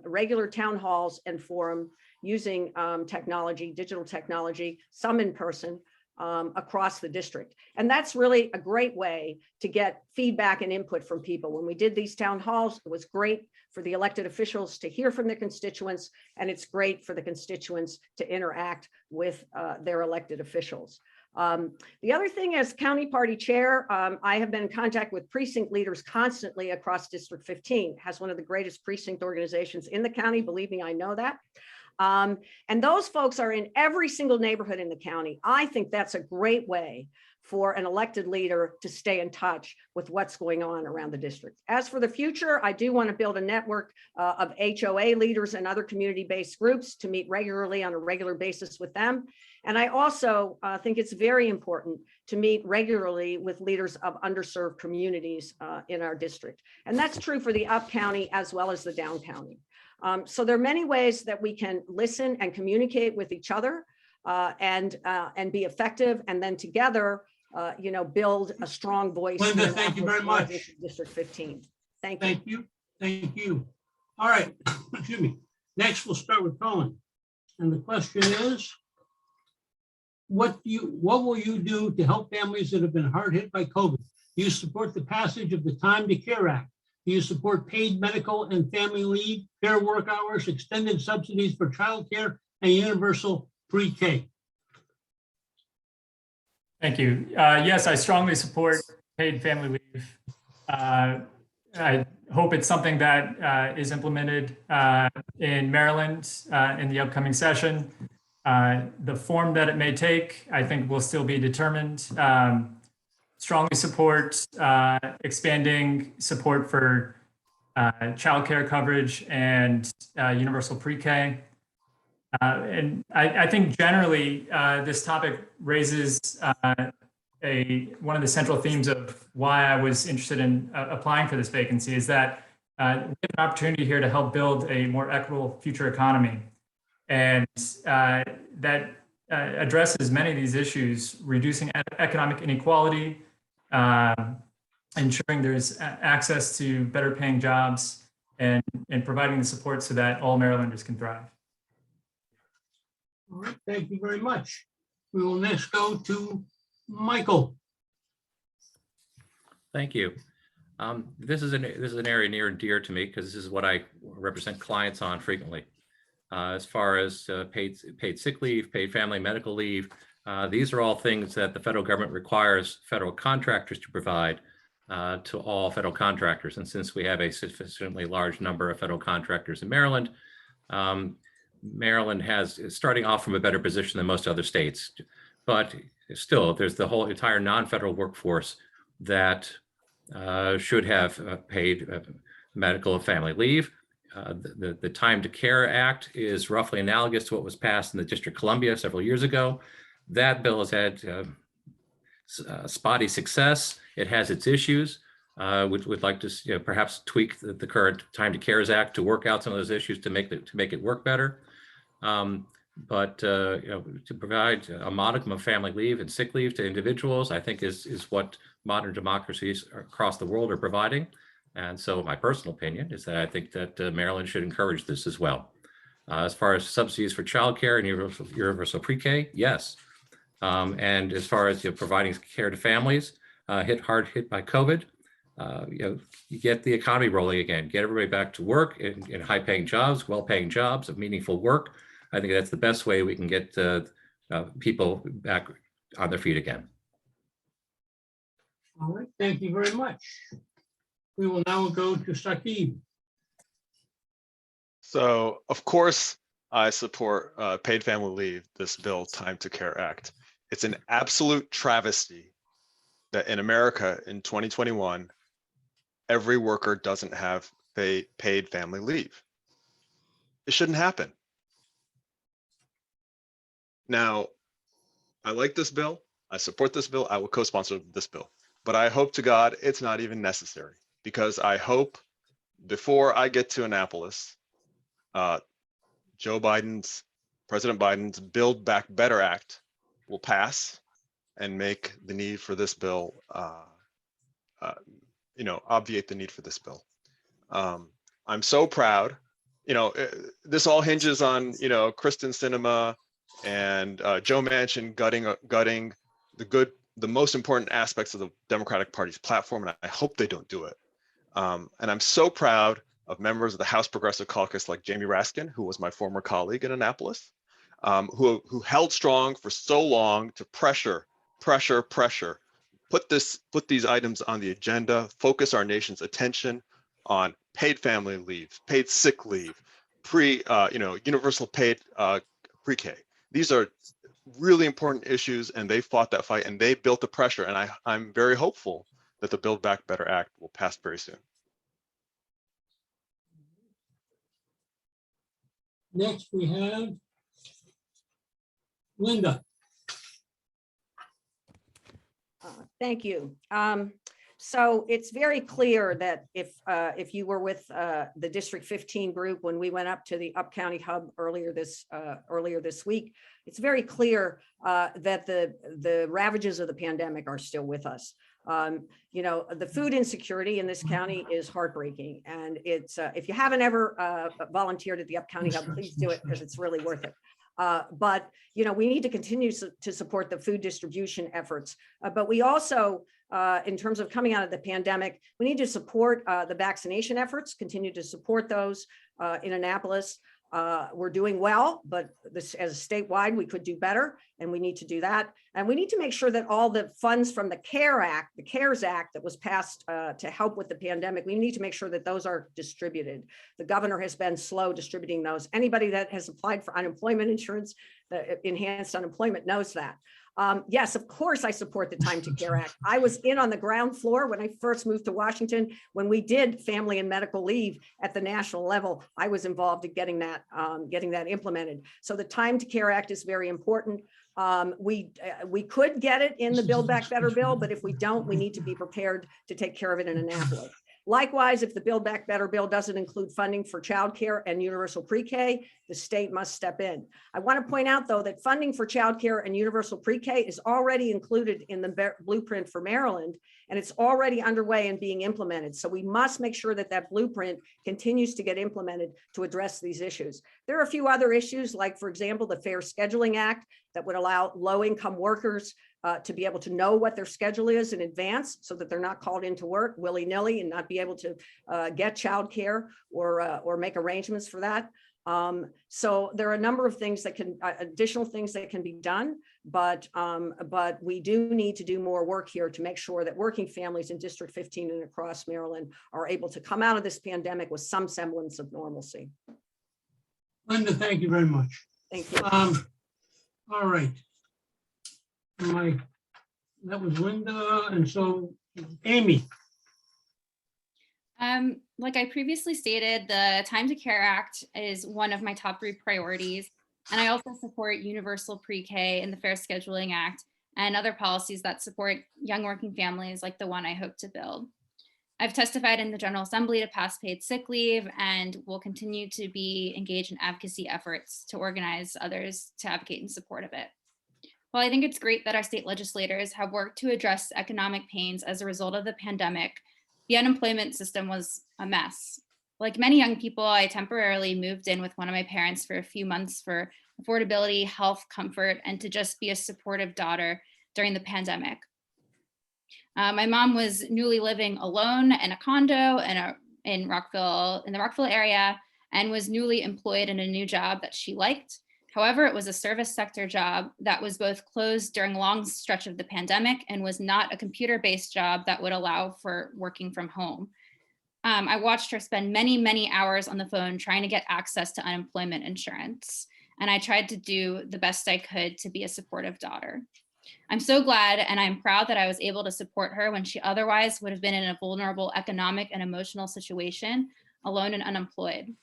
regular town halls and forum using technology, digital technology, some in person, across the district. And that's really a great way to get feedback and input from people. When we did these town halls, it was great for the elected officials to hear from their constituents, and it's great for the constituents to interact with their elected officials. The other thing, as county party chair, I have been in contact with precinct leaders constantly across District 15, has one of the greatest precinct organizations in the county. Believe me, I know that. And those folks are in every single neighborhood in the county. I think that's a great way for an elected leader to stay in touch with what's going on around the district. As for the future, I do want to build a network of HOA leaders and other community-based groups to meet regularly on a regular basis with them. And I also think it's very important to meet regularly with leaders of underserved communities in our district. And that's true for the up county as well as the down county. So there are many ways that we can listen and communicate with each other and be effective, and then together, build a strong voice. Linda, thank you very much. District 15. Thank you. Thank you. Thank you. All right. Excuse me. Next, we'll start with Colin. And the question is, what will you do to help families that have been hard hit by COVID? Do you support the passage of the Time to Care Act? Do you support paid medical and family leave, fair work hours, extended subsidies for childcare, and universal pre-K? Thank you. Yes, I strongly support paid family leave. I hope it's something that is implemented in Maryland in the upcoming session. The form that it may take, I think, will still be determined. Strongly support expanding support for childcare coverage and universal pre-K. And I think generally this topic raises one of the central themes of why I was interested in applying for this vacancy, is that we have an opportunity here to help build a more equitable future economy. And that addresses many of these issues, reducing economic inequality, ensuring there's access to better paying jobs, and providing the support so that all Marylanders can thrive. All right, thank you very much. We will next go to Michael. Thank you. This is an area near and dear to me because this is what I represent clients on frequently. As far as paid sick leave, paid family medical leave, these are all things that the federal government requires federal contractors to provide to all federal contractors. And since we have a sufficiently large number of federal contractors in Maryland, Maryland is starting off from a better position than most other states. But still, there's the whole entire non-federal workforce that should have paid medical and family leave. The Time to Care Act is roughly analogous to what was passed in the District of Columbia several years ago. That bill has had spotty success. It has its issues. Would like to perhaps tweak the current Time to Cares Act to work out some of those issues to make it work better. But to provide a modicum of family leave and sick leave to individuals, I think is what modern democracies across the world are providing. And so my personal opinion is that I think that Maryland should encourage this as well. As far as subsidies for childcare and universal pre-K, yes. And as far as providing care to families hard hit by COVID, you get the economy rolling again, get everybody back to work in high-paying jobs, well-paying jobs of meaningful work. I think that's the best way we can get people back on their feet again. All right, thank you very much. We will now go to Saqib. So of course, I support paid family leave, this bill, Time to Care Act. It's an absolute travesty that in America in 2021, every worker doesn't have paid family leave. It shouldn't happen. Now, I like this bill. I support this bill. I will co-sponsor this bill. But I hope to God it's not even necessary, because I hope before I get to Annapolis, President Biden's Build Back Better Act will pass and make the need for this bill, obviate the need for this bill. I'm so proud. This all hinges on, Kristen Sinema and Joe Manchin gutting the most important aspects of the Democratic Party's platform, and I hope they don't do it. And I'm so proud of members of the House Progressive Caucus like Jamie Raskin, who was my former colleague in Annapolis, who held strong for so long to pressure, put these items on the agenda, focus our nation's attention on paid family leave, paid sick leave, universal paid pre-K. These are really important issues, and they fought that fight and they built the pressure. And I'm very hopeful that the Build Back Better Act will pass very soon. Next, we have Linda. Thank you. So it's very clear that if you were with the District 15 group when we went up to the Up County Hub earlier this week, it's very clear that the ravages of the pandemic are still with us. The food insecurity in this county is heartbreaking, and it's if you haven't ever volunteered at the Up County Hub, please do it, because it's really worth it. But we need to continue to support the food distribution efforts. But we also, in terms of coming out of the pandemic, we need to support the vaccination efforts, continue to support those in Annapolis. We're doing well, but this as statewide, we could do better, and we need to do that. And we need to make sure that all the funds from the CARES Act that was passed to help with the pandemic, we need to make sure that those are distributed. The governor has been slow distributing those. Anybody that has applied for unemployment insurance, enhanced unemployment, knows that. Yes, of course, I support the Time to Care Act. I was in on the ground floor when I first moved to Washington. When we did family and medical leave at the national level, I was involved in getting that implemented. So the Time to Care Act is very important. We could get it in the Build Back Better bill, but if we don't, we need to be prepared to take care of it in Annapolis. Likewise, if the Build Back Better bill doesn't include funding for childcare and universal pre-K, the state must step in. I want to point out, though, that funding for childcare and universal pre-K is already included in the blueprint for Maryland, and it's already underway and being implemented. So we must make sure that that blueprint continues to get implemented to address these issues. There are a few other issues, like, for example, the Fair Scheduling Act that would allow low-income workers to be able to know what their schedule is in advance so that they're not called into work willy-nilly and not be able to get childcare or make arrangements for that. So there are a number of things that can, additional things that can be done, but we do need to do more work here to make sure that working families in District 15 and across Maryland are able to come out of this pandemic with some semblance of normalcy. Linda, thank you very much. Thank you. All right. That was Linda, and so Amy. Like I previously stated, the Time to Care Act is one of my top 3 priorities. And I also support universal pre-K and the Fair Scheduling Act and other policies that support young working families like the one I hope to build. I've testified in the General Assembly to pass paid sick leave and will continue to be engaged in advocacy efforts to organize others to advocate in support of it. While I think it's great that our state legislators have worked to address economic pains as a result of the pandemic, the unemployment system was a mess. Like many young people, I temporarily moved in with one of my parents for a few months for affordability, health, comfort, and to just be a supportive daughter during the pandemic. My mom was newly living alone in a condo in the Rockville area, and was newly employed in a new job that she liked. However, it was a service sector job that was both closed during a long stretch of the pandemic and was not a computer-based job that would allow for working from home. I watched her spend many, many hours on the phone trying to get access to unemployment insurance. And I tried to do the best I could to be a supportive daughter. I'm so glad and I'm proud that I was able to support her when she otherwise would have been in a vulnerable economic and emotional situation, alone and unemployed.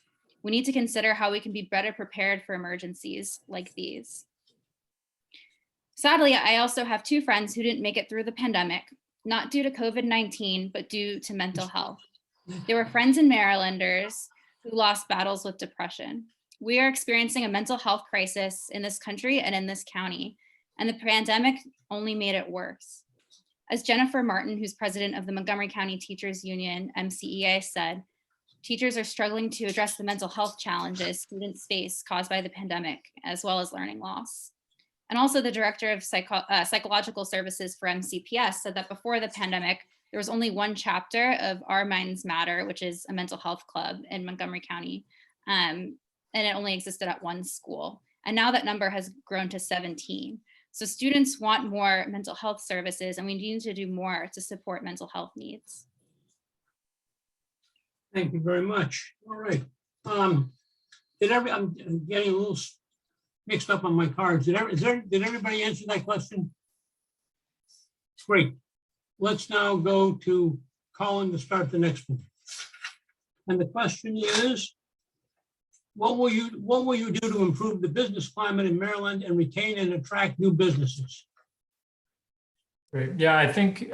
We need to consider how we can be better prepared for emergencies like these. Sadly, I also have 2 friends who didn't make it through the pandemic, not due to COVID-19, but due to mental health. They were friends and Marylanders who lost battles with depression. We are experiencing a mental health crisis in this country and in this county, and the pandemic only made it worse. As Jennifer Martin, who's president of the Montgomery County Teachers Union, MCEA, said, teachers are struggling to address the mental health challenges students face caused by the pandemic, as well as learning loss. And also the director of psychological services for MCPS said that before the pandemic, there was only one chapter of Our Minds Matter, which is a mental health club in Montgomery County. And it only existed at 1 school. And now that number has grown to 17. So students want more mental health services, and we need to do more to support mental health needs. Thank you very much. All right. I'm getting a little mixed up on my cards. Did everybody answer that question? Great. Let's now go to Colin to start the next one. And the question is, what will you do to improve the business climate in Maryland and retain and attract new businesses? Great. Yeah, I think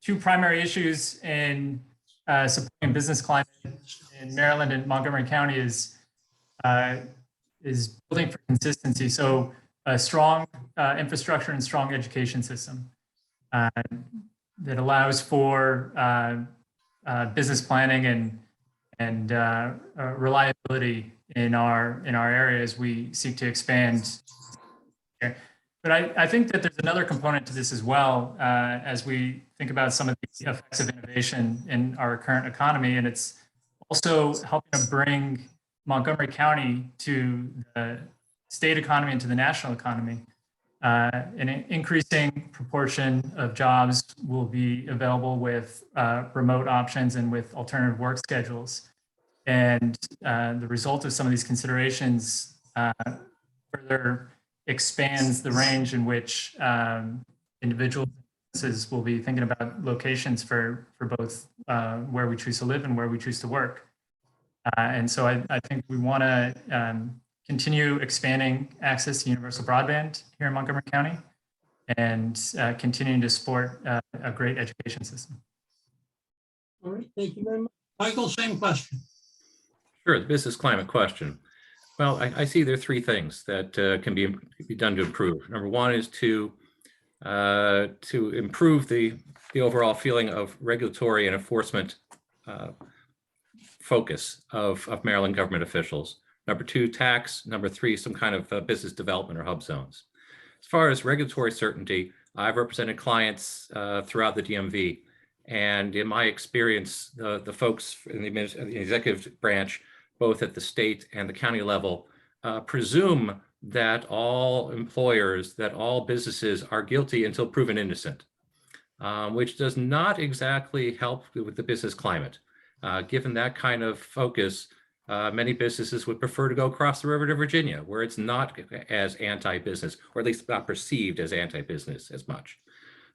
2 primary issues in supporting business climate in Maryland and Montgomery County is building for consistency. So a strong infrastructure and strong education system that allows for business planning and reliability in our area as we seek to expand. But I think that there's another component to this as well, as we think about some of the effects of innovation in our current economy. And it's also helping to bring Montgomery County to the state economy and to the national economy. An increasing proportion of jobs will be available with remote options and with alternative work schedules. And the result of some of these considerations further expands the range in which individual businesses will be thinking about locations for both where we choose to live and where we choose to work. And so I think we want to continue expanding access to universal broadband here in Montgomery County and continuing to support a great education system. All right, thank you very much. Michael, same question. Sure, the business climate question. Well, I see there are three things that can be done to improve. Number one is to improve the overall feeling of regulatory and enforcement focus of Maryland government officials. Number two, tax. Number three, some kind of business development or hub zones. As far as regulatory certainty, I've represented clients throughout the DMV. And in my experience, the folks in the executive branch, both at the state and the county level, presume that all employers, that all businesses are guilty until proven innocent, which does not exactly help with the business climate. Given that kind of focus, many businesses would prefer to go across the river to Virginia, where it's not as anti-business, or at least not perceived as anti-business as much.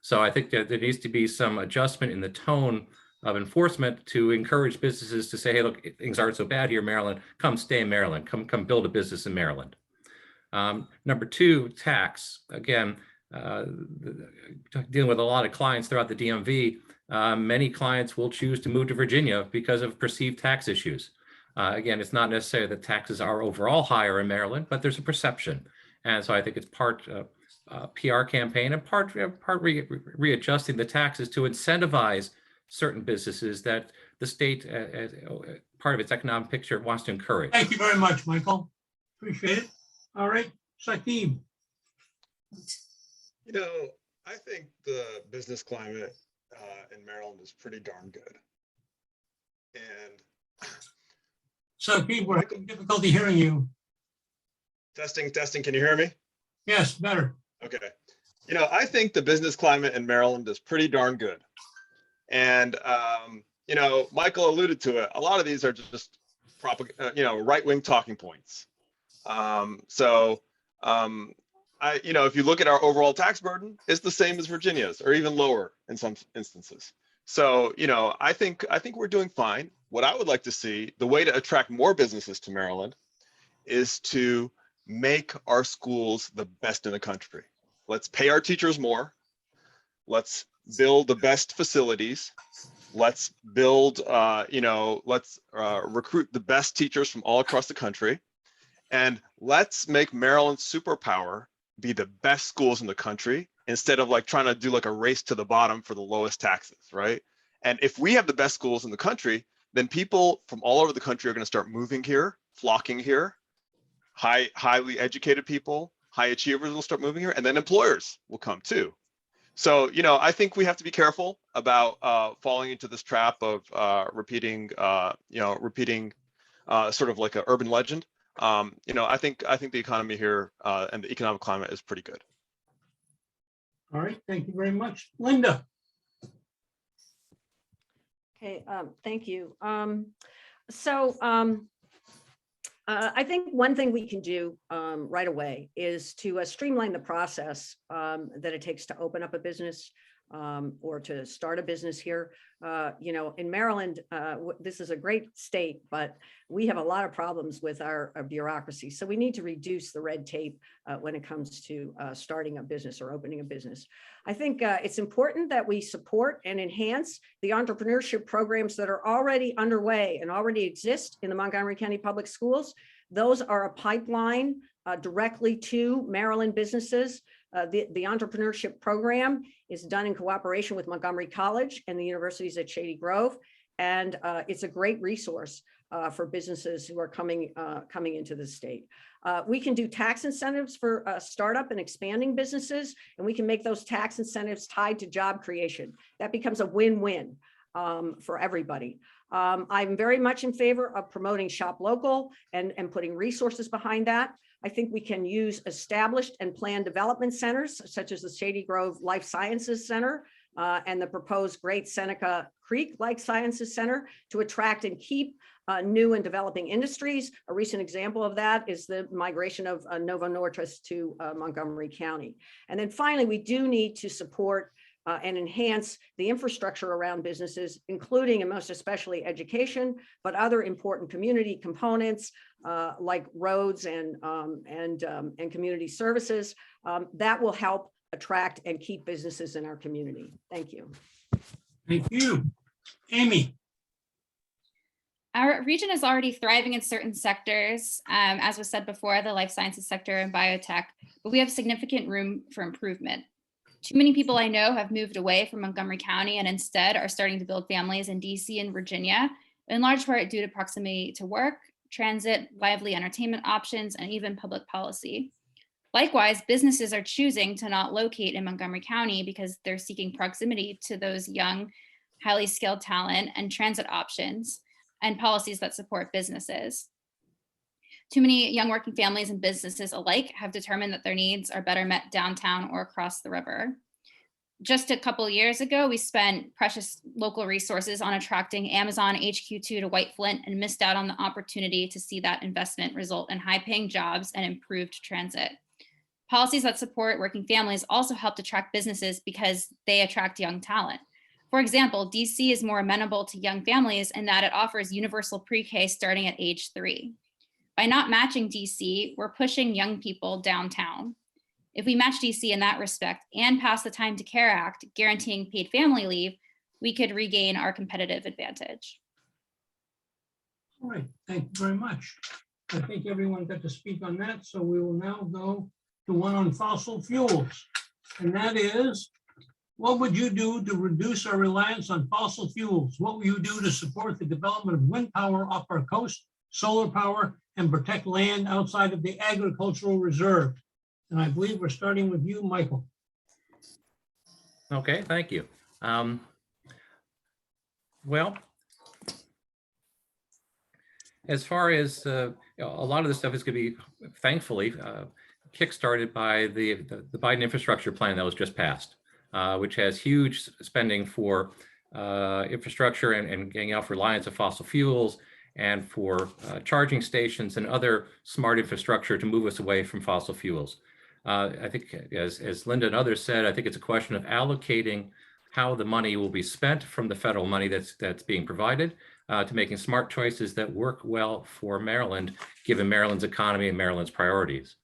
So I think that there needs to be some adjustment in the tone of enforcement to encourage businesses to say, hey, look, things aren't so bad here, Maryland. Come stay in Maryland. Come build a business in Maryland. Number two, tax. Again, dealing with a lot of clients throughout the DMV, many clients will choose to move to Virginia because of perceived tax issues. Again, it's not necessarily that taxes are overall higher in Maryland, but there's a perception. And so I think it's part PR campaign and part readjusting the taxes to incentivize certain businesses that the state, as part of its economic picture, wants to encourage. Thank you very much, Michael. Appreciate it. All right, Saqib. You know, I think the business climate in Maryland is pretty darn good. And Saqib, we're having difficulty hearing you. testing, can you hear me? Yes, better. Okay. You know, I think the business climate in Maryland is pretty darn good. And, you know, Michael alluded to it. A lot of these are just right-wing talking points. You know, if you look at our overall tax burden, it's the same as Virginia's, or even lower in some instances. So, you know, I think we're doing fine. What I would like to see, the way to attract more businesses to Maryland is to make our schools the best in the country. Let's pay our teachers more. Let's build the best facilities. Let's build, let's recruit the best teachers from all across the country. And let's make Maryland's superpower be the best schools in the country, instead of like trying to do like a race to the bottom for the lowest taxes, right? And if we have the best schools in the country, then people from all over the country are going to start moving here, flocking here. Highly educated people, high achievers will start moving here, and then employers will come too. So, you know, I think we have to be careful about falling into this trap of repeating sort of like an urban legend. You know, I think the economy here and the economic climate is pretty good. All right, thank you very much. Linda. Okay, thank you. I think one thing we can do right away is to streamline the process that it takes to open up a business or to start a business here. You know, in Maryland, this is a great state, but we have a lot of problems with our bureaucracy. So we need to reduce the red tape when it comes to starting a business or opening a business. I think it's important that we support and enhance the entrepreneurship programs that are already underway and already exist in the Montgomery County Public Schools. Those are a pipeline directly to Maryland businesses. The entrepreneurship program is done in cooperation with Montgomery College and the universities at Shady Grove. And it's a great resource for businesses who are coming into the state. We can do tax incentives for startup and expanding businesses, and we can make those tax incentives tied to job creation. That becomes a win-win for everybody. I'm very much in favor of promoting Shop Local and putting resources behind that. I think we can use established and planned development centers, such as the Shady Grove Life Sciences Center and the proposed Great Seneca Creek Life Sciences Center, to attract and keep new and developing industries. A recent example of that is the migration of Novo Nordisk to Montgomery County. And then finally, we do need to support and enhance the infrastructure around businesses, including and most especially education, but other important community components like roads and community services that will help attract and keep businesses in our community. Thank you. Thank you. Amy. Our region is already thriving in certain sectors, as was said before, the life sciences sector and biotech, but we have significant room for improvement. Too many people I know have moved away from Montgomery County and instead are starting to build families in DC and Virginia, in large part due to proximity to work, transit, lively entertainment options, and even public policy. Likewise, businesses are choosing to not locate in Montgomery County because they're seeking proximity to those young, highly skilled talent and transit options and policies that support businesses. Too many young working families and businesses alike have determined that their needs are better met downtown or across the river. Just a couple of years ago, we spent precious local resources on attracting Amazon HQ2 to White Flint and missed out on the opportunity to see that investment result in high-paying jobs and improved transit. Policies that support working families also help attract businesses because they attract young talent. For example, DC is more amenable to young families in that it offers universal pre-K starting at age 3. By not matching DC, we're pushing young people downtown. If we match DC in that respect and pass the Time to Care Act, guaranteeing paid family leave, we could regain our competitive advantage. All right, thank you very much. I think everyone got to speak on that, so we will now go to one on fossil fuels. And that is, what would you do to reduce our reliance on fossil fuels? What will you do to support the development of wind power off our coast, solar power, and protect land outside of the agricultural reserve? And I believe we're starting with you, Michael. Okay, thank you. Well, as far as a lot of this stuff is going to be, thankfully, kickstarted by the Biden infrastructure plan that was just passed, which has huge spending for infrastructure and getting off reliance of fossil fuels and for charging stations and other smart infrastructure to move us away from fossil fuels. I think, as Linda and others said, I think it's a question of allocating how the money will be spent from the federal money that's being provided to making smart choices that work well for Maryland, given Maryland's economy and Maryland's priorities.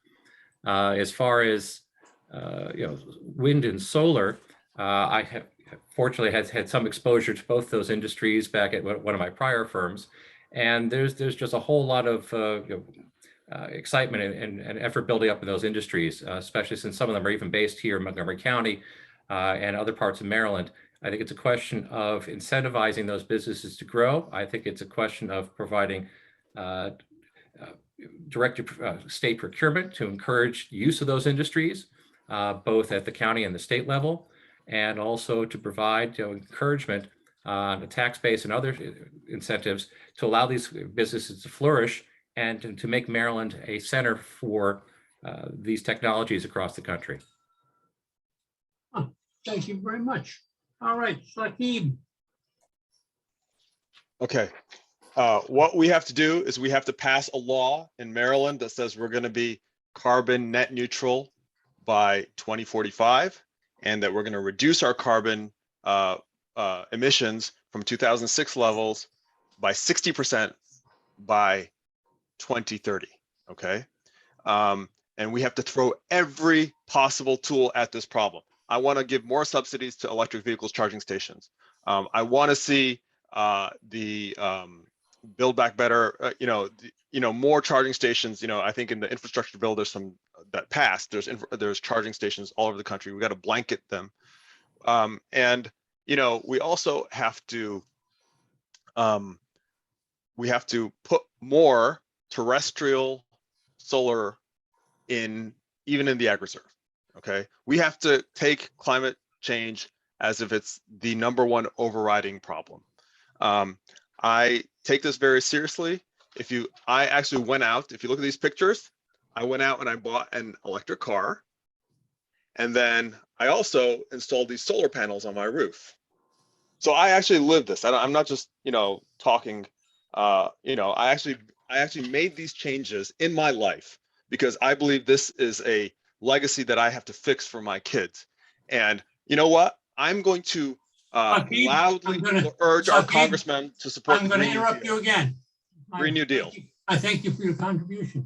As far as wind and solar, I have fortunately had some exposure to both those industries back at one of my prior firms, and there's just a whole lot of excitement and effort building up in those industries, especially since some of them are even based here in Montgomery County and other parts of Maryland. I think it's a question of incentivizing those businesses to grow. I think it's a question of providing direct state procurement to encourage use of those industries, both at the county and the state level, and also to provide encouragement on the tax base and other incentives to allow these businesses to flourish and to make Maryland a center for these technologies across the country. Thank you very much. All right, Shakib. Okay. What we have to do is we have to pass a law in Maryland that says we're going to be carbon net neutral by 2045, and that we're going to reduce our carbon emissions from 2006 levels by 60% by 2030. Okay. And we have to throw every possible tool at this problem. I want to give more subsidies to electric vehicles charging stations. I want to see the Build Back Better, more charging stations. I think in the infrastructure bill, there's some that passed. There's charging stations all over the country. We got to blanket them. And we also have to put more terrestrial solar even in the ag reserve. Okay, we have to take climate change as if it's the #1 overriding problem. I take this very seriously. I actually went out, if you look at these pictures, I went out and I bought an electric car. And then I also installed these solar panels on my roof. So I actually live this. I'm not just, talking, I actually made these changes in my life because I believe this is a legacy that I have to fix for my kids. And you know what? I'm going to loudly urge our congressmen to support. I'm going to interrupt you again. Green New Deal. I thank you for your contribution.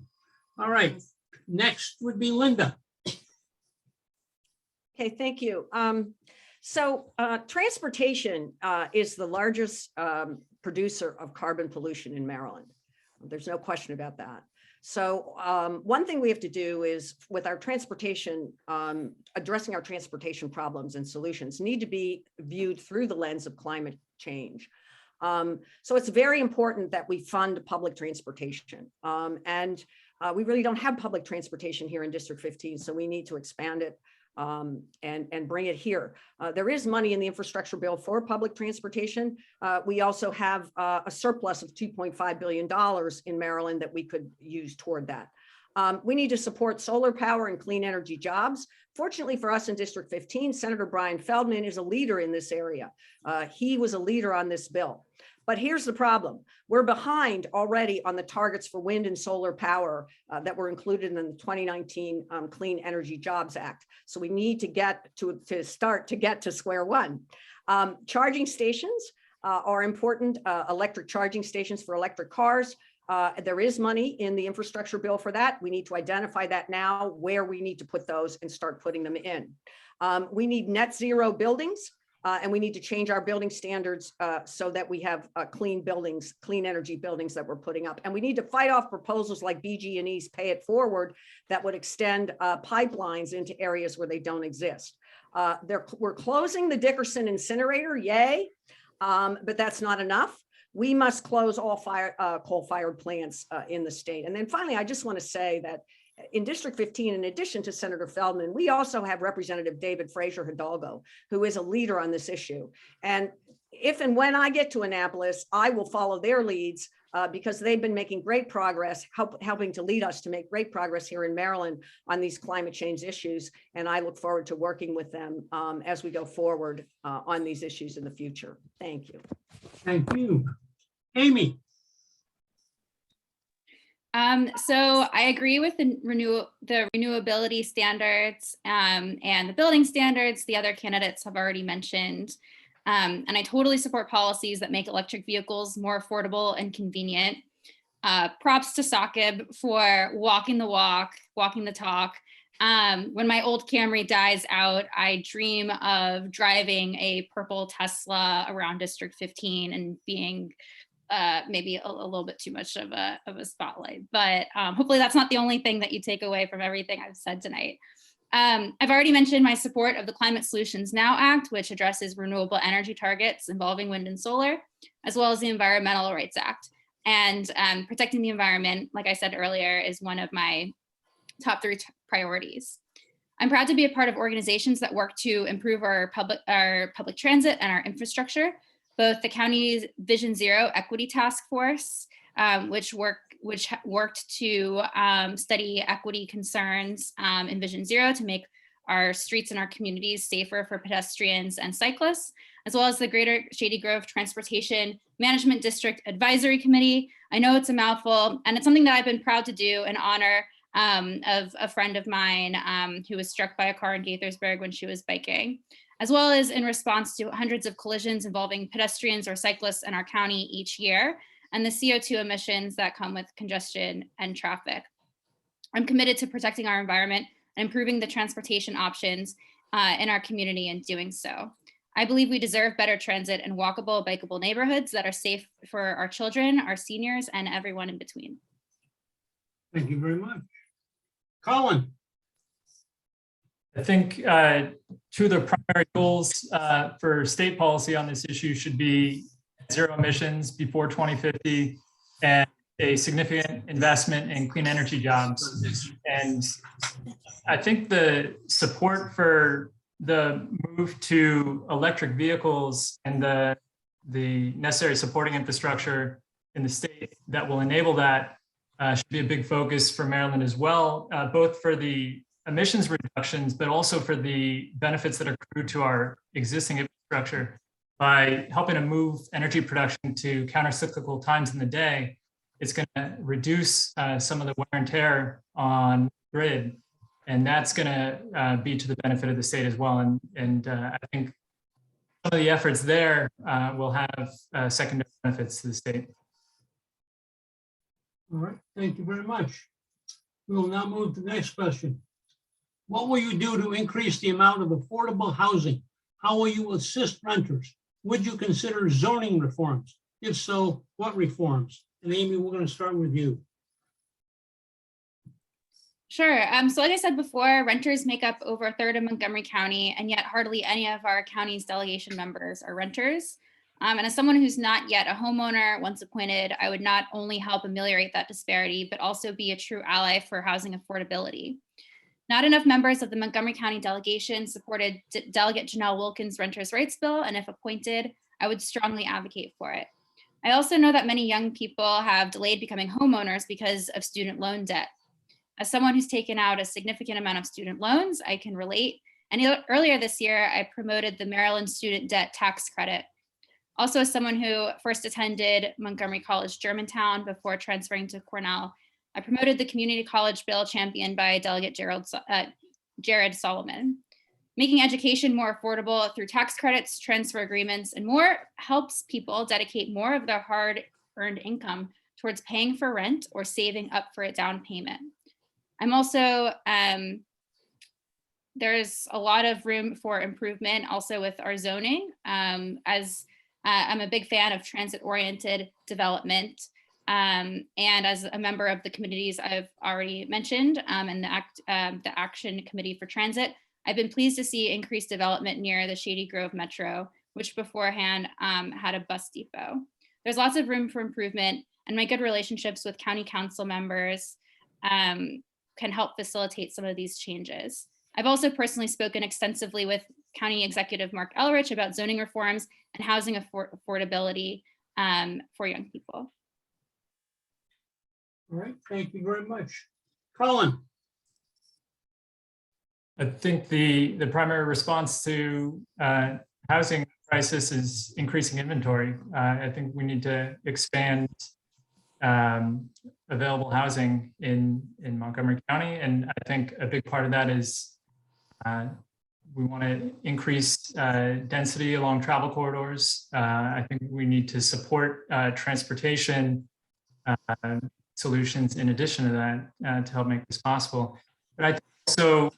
All right, next would be Linda. Okay, thank you. So transportation is the largest producer of carbon pollution in Maryland. There's no question about that. So one thing we have to do is with our transportation, addressing our transportation problems and solutions need to be viewed through the lens of climate change. So it's very important that we fund public transportation. We really don't have public transportation here in District 15, so we need to expand it and bring it here. There is money in the infrastructure bill for public transportation. We also have a surplus of $2.5 billion in Maryland that we could use toward that. We need to support solar power and clean energy jobs. Fortunately for us in District 15, Senator Brian Feldman is a leader in this area. He was a leader on this bill. But here's the problem. We're behind already on the targets for wind and solar power that were included in the 2019 Clean Energy Jobs Act. So we need to get to square one. Charging stations are important, electric charging stations for electric cars. There is money in the infrastructure bill for that. We need to identify that now, where we need to put those and start putting them in. We need net zero buildings. And we need to change our building standards so that we have clean buildings, clean energy buildings that we're putting up. And we need to fight off proposals like BG&E's Pay It Forward that would extend pipelines into areas where they don't exist. We're closing the Dickerson incinerator, yay, but that's not enough. We must close all coal-fired plants in the state. And then finally, I just want to say that in District 15, in addition to Senator Feldman, we also have Representative David Frazier Hidalgo, who is a leader on this issue. And if and when I get to Annapolis, I will follow their leads because they've been making great progress, helping to lead us to make great progress here in Maryland on these climate change issues. And I look forward to working with them as we go forward on these issues in the future. Thank you. Thank you. Amy. So I agree with the renewability standards and the building standards the other candidates have already mentioned. And I totally support policies that make electric vehicles more affordable and convenient. Props to Saqib for walking the walk, walking the talk. When my old Camry dies out, I dream of driving a purple Tesla around District 15 and being maybe a little bit too much of a spotlight, but hopefully that's not the only thing that you take away from everything I've said tonight. I've already mentioned my support of the Climate Solutions Now Act, which addresses renewable energy targets involving wind and solar, as well as the Environmental Rights Act. And protecting the environment, like I said earlier, is one of my top 3 priorities. I'm proud to be a part of organizations that work to improve our public transit and our infrastructure. Both the county's Vision Zero Equity Task Force, which worked to study equity concerns in Vision Zero to make our streets and our communities safer for pedestrians and cyclists, as well as the Greater Shady Grove Transportation Management District Advisory Committee. I know it's a mouthful, and it's something that I've been proud to do in honor of a friend of mine who was struck by a car in Gaithersburg when she was biking, as well as in response to hundreds of collisions involving pedestrians or cyclists in our county each year, and the CO2 emissions that come with congestion and traffic. I'm committed to protecting our environment and improving the transportation options in our community in doing so. I believe we deserve better transit and walkable, bikeable neighborhoods that are safe for our children, our seniors, and everyone in between. Thank you very much. Colin. I think 2 of the primary goals for state policy on this issue should be zero emissions before 2050 and a significant investment in clean energy jobs. And I think the support for the move to electric vehicles and the necessary supporting infrastructure in the state that will enable that should be a big focus for Maryland as well, both for the emissions reductions, but also for the benefits that accrue to our existing infrastructure. By helping to move energy production to counter-cyclical times in the day, it's going to reduce some of the wear and tear on grid, and that's going to be to the benefit of the state as well. And I think some of the efforts there will have secondary benefits to the state. All right, thank you very much. We will now move to the next question. What will you do to increase the amount of affordable housing? How will you assist renters? Would you consider zoning reforms? If so, what reforms? And Amy, we're going to start with you. Sure. So like I said before, renters make up over a third of Montgomery County, and yet hardly any of our county's delegation members are renters. And as someone who's not yet a homeowner, once appointed, I would not only help ameliorate that disparity, but also be a true ally for housing affordability. Not enough members of the Montgomery County delegation supported Delegate Janelle Wilkins' renters' rights bill, and if appointed, I would strongly advocate for it. I also know that many young people have delayed becoming homeowners because of student loan debt. As someone who's taken out a significant amount of student loans, I can relate. And earlier this year, I promoted the Maryland Student Debt Tax Credit. Also, as someone who first attended Montgomery College Germantown before transferring to Cornell, I promoted the community college bill championed by Delegate Jared Solomon. Making education more affordable through tax credits, transfer agreements, and more helps people dedicate more of their hard-earned income towards paying for rent or saving up for a down payment. I'm also, there's a lot of room for improvement also with our zoning, as I'm a big fan of transit-oriented development. And as a member of the committees I've already mentioned, and the Action Committee for Transit, I've been pleased to see increased development near the Shady Grove Metro, which beforehand had a bus depot. There's lots of room for improvement, and my good relationships with county council members can help facilitate some of these changes. I've also personally spoken extensively with County Executive Mark Elrich about zoning reforms and housing affordability for young people. All right, thank you very much. Colin? I think the primary response to housing crisis is increasing inventory. I think we need to expand available housing in Montgomery County. And I think a big part of that is we want to increase density along travel corridors. I think we need to support transportation solutions in addition to that to help make this possible. But I think also,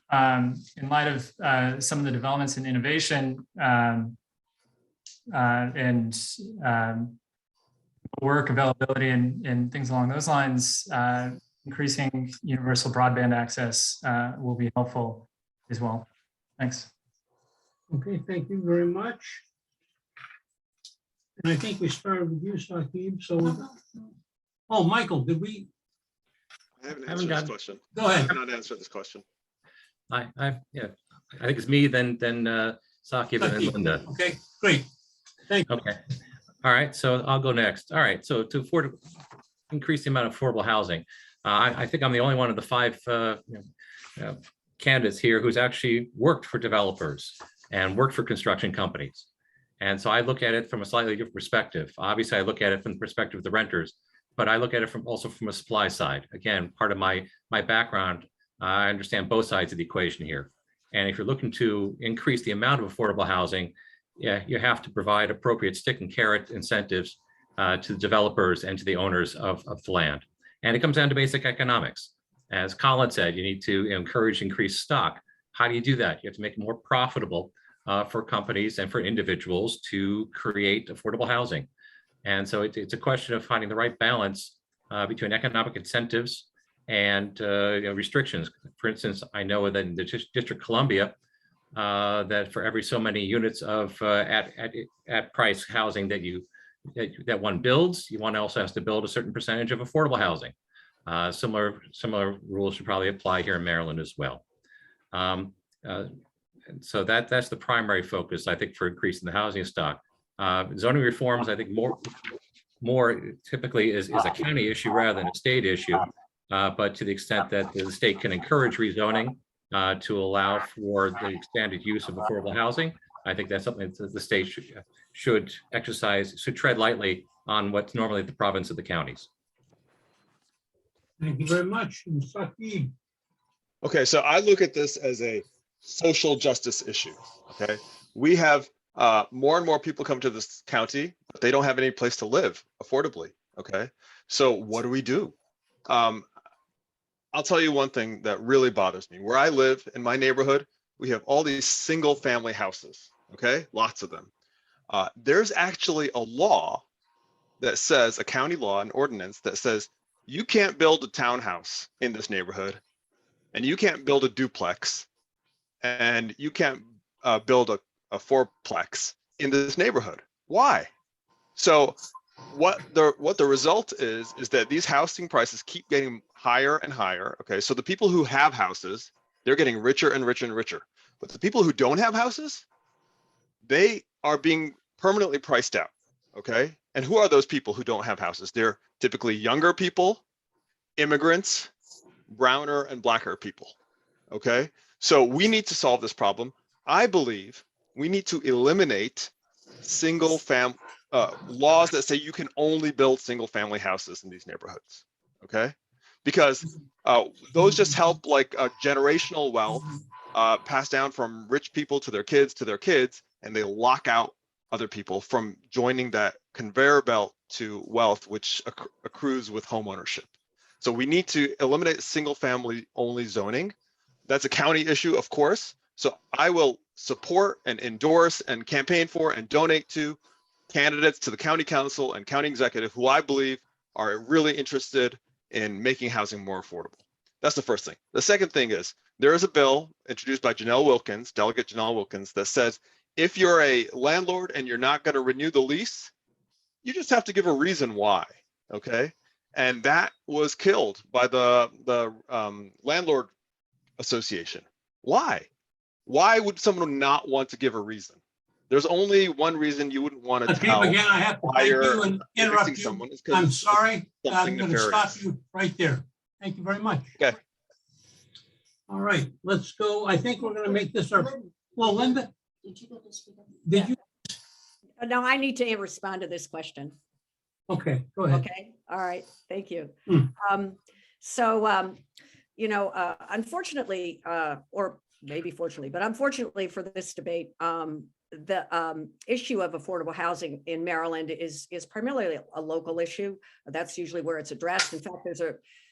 in light of some of the developments in innovation and work availability and things along those lines, increasing universal broadband access will be helpful as well. Thanks. Okay, thank you very much. And I think we started with you, Saqib, so. Oh, Michael, did we? I haven't answered this question. Go ahead. I have not answered this question. Yeah, I think it's me, then Saqib, and then Linda. Okay, great. Thank you. Okay. All right, so I'll go next. All right, so to increase the amount of affordable housing, I think I'm the only one of the 5 candidates here who's actually worked for developers and worked for construction companies. And so I look at it from a slightly different perspective. Obviously, I look at it from the perspective of the renters, but I look at it also from a supply side. Again, part of my background, I understand both sides of the equation here. And if you're looking to increase the amount of affordable housing, yeah, you have to provide appropriate stick and carrot incentives to the developers and to the owners of the land. And it comes down to basic economics. As Colin said, you need to encourage increased stock. How do you do that? You have to make it more profitable for companies and for individuals to create affordable housing. And so it's a question of finding the right balance between economic incentives and restrictions. For instance, I know that in the District of Columbia, that for every so many units of at price housing that one builds, one also has to build a certain percentage of affordable housing. Similar rules should probably apply here in Maryland as well. And so that's the primary focus, I think, for increasing the housing stock. Zoning reforms, I think, more typically is a county issue rather than a state issue. But to the extent that the state can encourage rezoning to allow for the expanded use of affordable housing, I think that's something that the state should tread lightly on what's normally the province of the counties. Thank you very much. And Saqib. Okay, so I look at this as a social justice issue. Okay, we have more and more people come to this county, but they don't have any place to live affordably. Okay, so what do? I'll tell you one thing that really bothers me. Where I live in my neighborhood, we have all these single family houses. Okay, lots of them. There's actually a law that says, a county law, an ordinance that says, you can't build a townhouse in this neighborhood, and you can't build a duplex, and you can't build a fourplex in this neighborhood. Why? So what the result is that these housing prices keep getting higher and higher. Okay, so the people who have houses, they're getting richer and richer and richer. But the people who don't have houses, they are being permanently priced out. Okay, and who are those people who don't have houses? They're typically younger people, immigrants, browner and blacker people. Okay, so we need to solve this problem. I believe we need to eliminate single family laws that say you can only build single family houses in these neighborhoods. Okay, because those just help like generational wealth passed down from rich people to their kids, and they lock out other people from joining that conveyor belt to wealth, which accrues with home ownership. So we need to eliminate single family only zoning. That's a county issue, of course. So I will support and endorse and campaign for and donate to candidates to the county council and county executive who I believe are really interested in making housing more affordable. That's the first thing. The second thing is there is a bill introduced by Janelle Wilkins, Delegate Janelle Wilkins, that says if you're a landlord and you're not going to renew the lease, you just have to give a reason why. Okay, and that was killed by the landlord association. Why? Why would someone not want to give a reason? There's only one reason you wouldn't want to tell Again, I have to why thank you're you and interrupt evicting you. someone is 'cause I'm it's sorry. something I'm going to stop nefarious. you right there. Thank you very much. Okay. All right, let's go. I think we're going to make this our, well, Linda, did you? No, I need to respond to this question. Okay, go ahead. Okay, all right, thank you. Hmm. Unfortunately, or maybe fortunately, but unfortunately for this debate, the issue of affordable housing in Maryland is primarily a local issue. That's usually where it's addressed. In fact, there's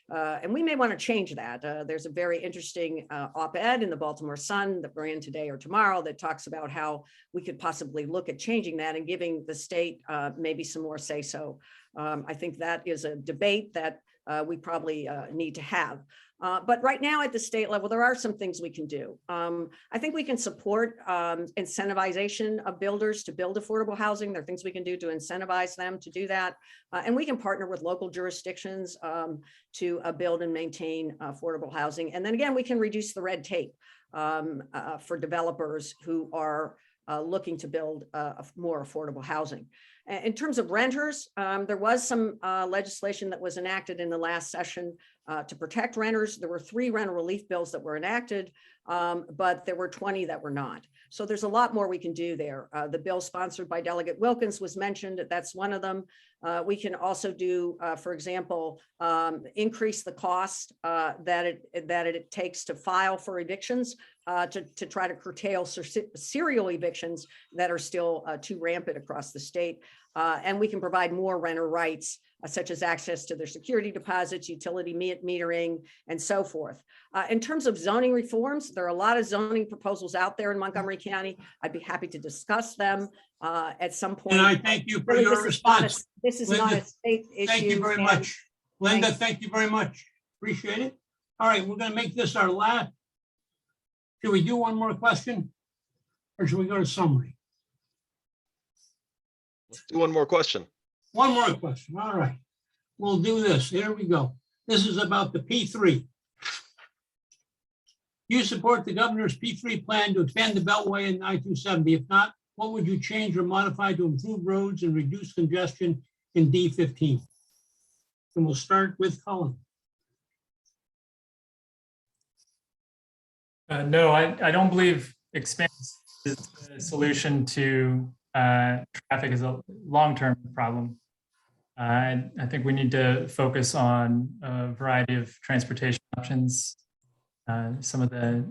and we may want to change that. There's a very interesting op-ed in the Baltimore Sun that ran today or tomorrow that talks about how we could possibly look at changing that and giving the state maybe some more say-so. I think that is a debate that we probably need to have. But right now at the state level, there are some things we can do. I think we can support incentivization of builders to build affordable housing. There are things we can do to incentivize them to do that. And we can partner with local jurisdictions to build and maintain affordable housing. And then again, we can reduce the red tape for developers who are looking to build more affordable housing. In terms of renters, there was some legislation that was enacted in the last session to protect renters. There were 3 renter relief bills that were enacted, but there were 20 that were not. So there's a lot more we can do there. The bill sponsored by Delegate Wilkins was mentioned. That's one of them. We can also do, for example, increase the cost that it takes to file for evictions to try to curtail serial evictions that are still too rampant across the state. And we can provide more renter rights, such as access to their security deposits, utility metering, and so forth. In terms of zoning reforms, there are a lot of zoning proposals out there in Montgomery County. I'd be happy to discuss them at some point. And I thank you for Really, your response. This is not a state issue. Thank you very and- much. Linda, Thanks. thank you very much. Appreciate it. All right, we're going to make this our last. Should we do one more question? Or should we go to summary? Let's do one more question. One more question. All right. We'll do this. Here we go. This is about the P3. Do you support the governor's P3 plan to expand the Beltway in I-270? If not, what would you change or modify to improve roads and reduce congestion in D15? And we'll start with Colin. No, I don't believe expansion is the solution to traffic as a long-term problem. I think we need to focus on a variety of transportation options. Some of the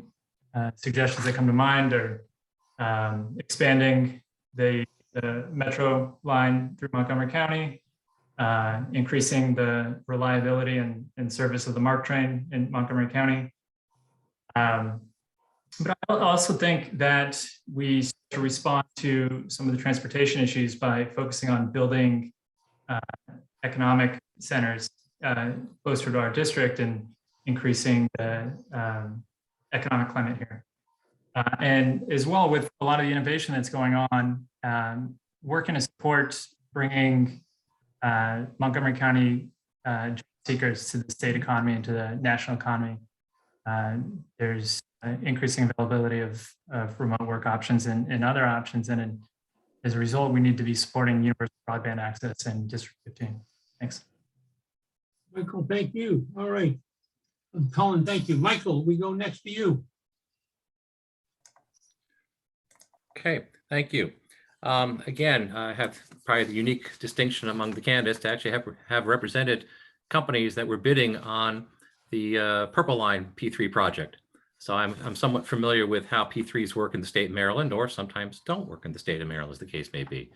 suggestions that come to mind are expanding the metro line through Montgomery County, increasing the reliability and service of the MARC train in Montgomery County. But I also think that we should respond to some of the transportation issues by focusing on building economic centers closer to our district and increasing the economic climate here. And as well with a lot of the innovation that's going on, working to support bringing Montgomery County job seekers to the state economy and to the national economy. There's increasing availability of remote work options and other options. And as a result, we need to be supporting universal broadband access in District 15. Thanks. Michael, thank you. All right. Colin, thank you. Michael, we go next to you. Okay, thank you. Again, I have probably the unique distinction among the candidates to actually have represented companies that were bidding on the Purple Line P3 project. So I'm somewhat familiar with how P3s work in the state of Maryland, or sometimes don't work in the state of Maryland, as the case may be.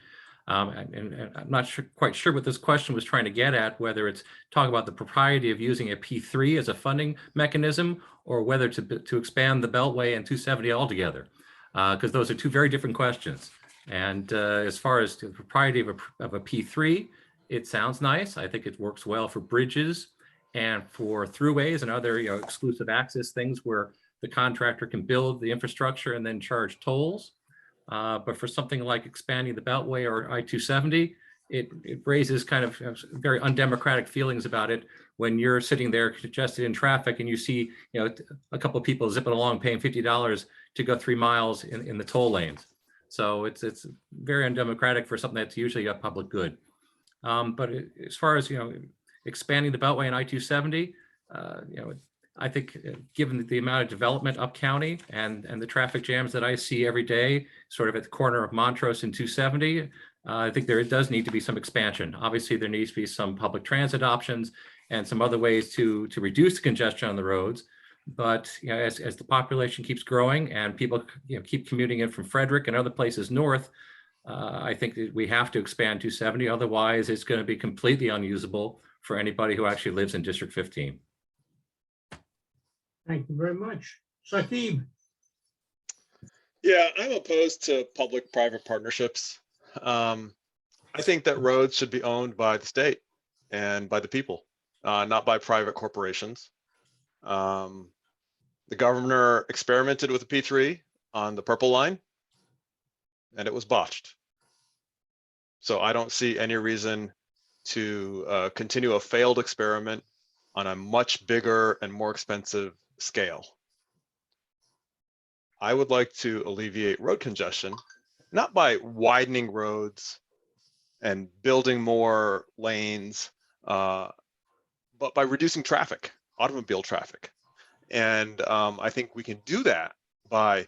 And I'm not quite sure what this question was trying to get at, whether it's talking about the propriety of using a P3 as a funding mechanism, or whether to expand the Beltway and 270 altogether, because those are two very different questions. And as far as the propriety of a P3, it sounds nice. I think it works well for bridges and for throughways and other exclusive access things where the contractor can build the infrastructure and then charge tolls. But for something like expanding the Beltway or I-270, it raises kind of very undemocratic feelings about it when you're sitting there congested in traffic and you see a couple of people zipping along paying $50 to go 3 miles in the toll lanes. So it's very undemocratic for something that's usually a public good. But as far as expanding the Beltway and I-270, I think given the amount of development up county and the traffic jams that I see every day, sort of at the corner of Montrose and 270, I think there does need to be some expansion. Obviously, there needs to be some public transit options and some other ways to reduce the congestion on the roads. But as the population keeps growing and people keep commuting in from Frederick and other places north, I think that we have to expand 270. Otherwise, it's going to be completely unusable for anybody who actually lives in District 15. Thank you very much. Saqib. Yeah, I'm opposed to public-private partnerships. I think that roads should be owned by the state and by the people, not by private corporations. The governor experimented with a P3 on the Purple Line, and it was botched. So I don't see any reason to continue a failed experiment on a much bigger and more expensive scale. I would like to alleviate road congestion, not by widening roads and building more lanes, but by reducing traffic, automobile traffic. And I think we can do that by,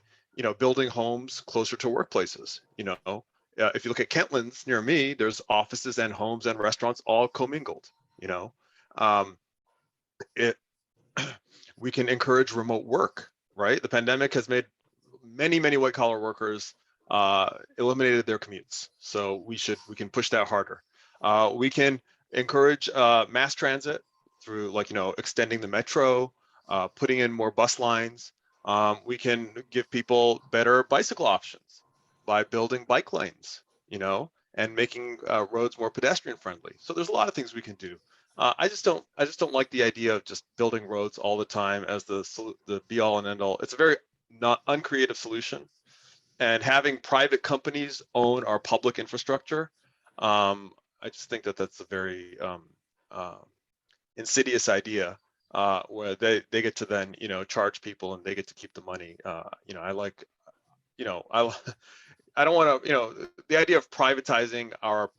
building homes closer to workplaces. If you look at Kentlands near me, there's offices and homes and restaurants all commingled. We can encourage remote work, right? The pandemic has made many white collar workers eliminated their commutes. So we can push that harder. We can encourage mass transit through extending the metro, putting in more bus lines. We can give people better bicycle options by building bike lanes, and making roads more pedestrian friendly. So there's a lot of things we can do. I just don't like the idea of just building roads all the time as the be all and end all. It's a very uncreative solution, and having private companies own our public infrastructure, I just think that that's a very insidious idea, where they get to then charge people and they get to keep the money. I don't want to, the idea of privatizing our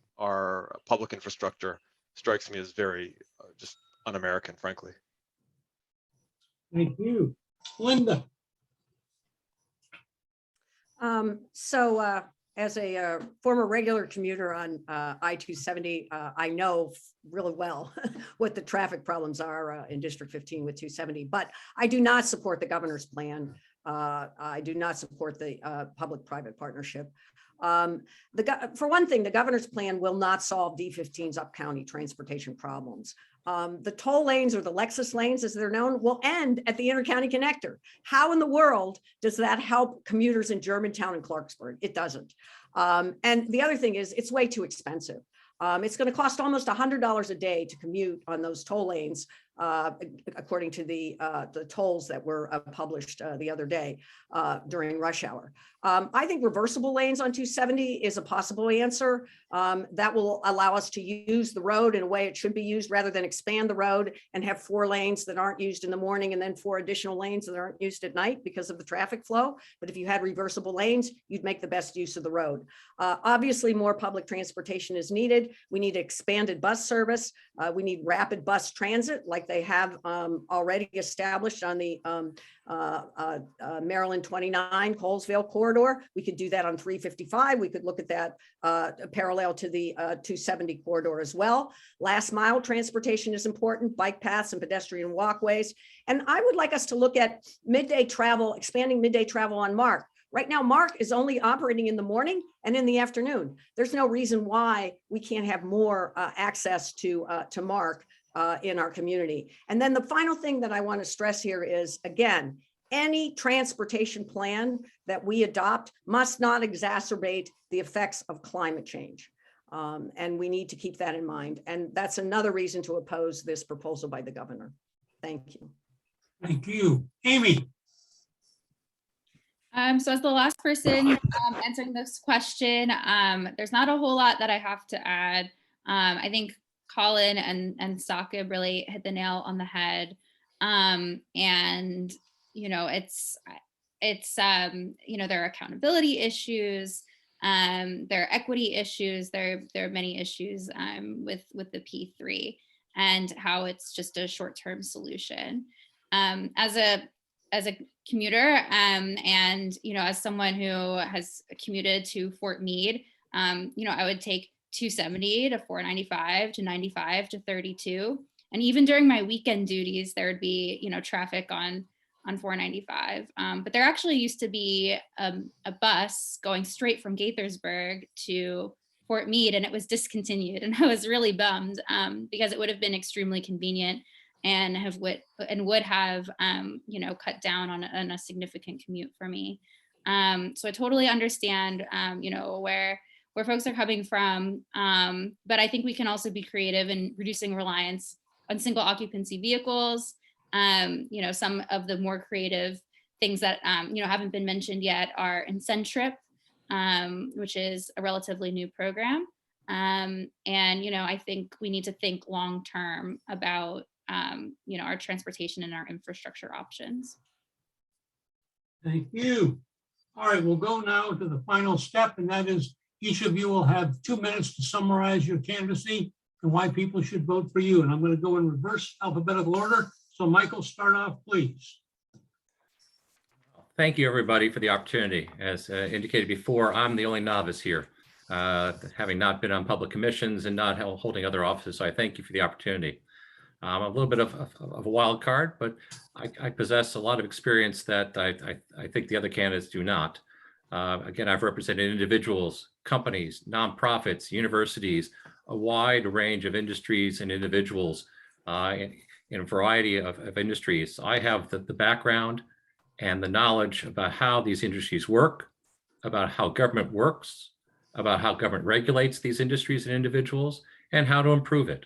public infrastructure strikes me as very just un-American, frankly. Thank you. Linda. As a former regular commuter on I-270, I know really well what the traffic problems are in District 15 with 270, but I do not support the governor's plan. I do not support the public-private partnership. For one thing, the governor's plan will not solve D15's up-county transportation problems. The toll lanes, or the Lexus lanes as they're known, will end at the inter-county connector. How in the world does that help commuters in Germantown and Clarksburg? It doesn't. And the other thing is it's way too expensive. It's going to cost almost $100 a day to commute on those toll lanes, according to the tolls that were published the other day during rush hour. I think reversible lanes on 270 is a possible answer. That will allow us to use the road in a way it should be used, rather than expand the road and have 4 lanes that aren't used in the morning and then 4 additional lanes that aren't used at night because of the traffic flow. But if you had reversible lanes, you'd make the best use of the road. Obviously, more public transportation is needed. We need expanded bus service. We need rapid bus transit like they have already established on the Maryland 29 Colesville corridor. We could do that on 355. We could look at that parallel to the 270 corridor as well. Last mile transportation is important, bike paths and pedestrian walkways. And I would like us to look at midday travel, expanding midday travel on MARC. Right now, MARC is only operating in the morning and in the afternoon. There's no reason why we can't have more access to MARC in our community. And then the final thing that I want to stress here is, again, any transportation plan that we adopt must not exacerbate the effects of climate change. And we need to keep that in mind. And that's another reason to oppose this proposal by the governor. Thank you. Thank you. Amy? So as the last person answering this question, there's not a whole lot that I have to add. I think Colin and Saqib really hit the nail on the head. And, you know, it's you know, there are accountability issues, there are equity issues, there are many issues with the P3 and how it's just a short-term solution. As a commuter, and you know, as someone who has commuted to Fort Meade, you know, I would take 270 to 495 to 95 to 32, and even during my weekend duties, there would be, you know, traffic on 495. But there actually used to be a bus going straight from Gaithersburg to Fort Meade, and it was discontinued, and I was really bummed because it would have been extremely convenient and would have you know, cut down on a significant commute for me. So I totally understand you know, where folks are coming from, but I think we can also be creative in reducing reliance on single occupancy vehicles. You know, some of the more creative things that you know, haven't been mentioned yet are Incentrip, which is a relatively new program, and you know, I think we need to think long term about you know, our transportation and our infrastructure options. Thank you. All right, we'll go now to the final step, and that is each of you will have 2 minutes to summarize your candidacy and why people should vote for you. And I'm going to go in reverse alphabetical order. So Michael, start off, please. Thank you, everybody, for the opportunity. As indicated before, I'm the only novice here, having not been on public commissions and not holding other offices. So I thank you for the opportunity. I'm a little bit of a wild card, but I possess a lot of experience that I think the other candidates do not. Again, I've represented individuals, companies, nonprofits, universities, a wide range of industries and individuals in a variety of industries. I have the background and the knowledge about how these industries work, about how government works, about how government regulates these industries and individuals, and how to improve it.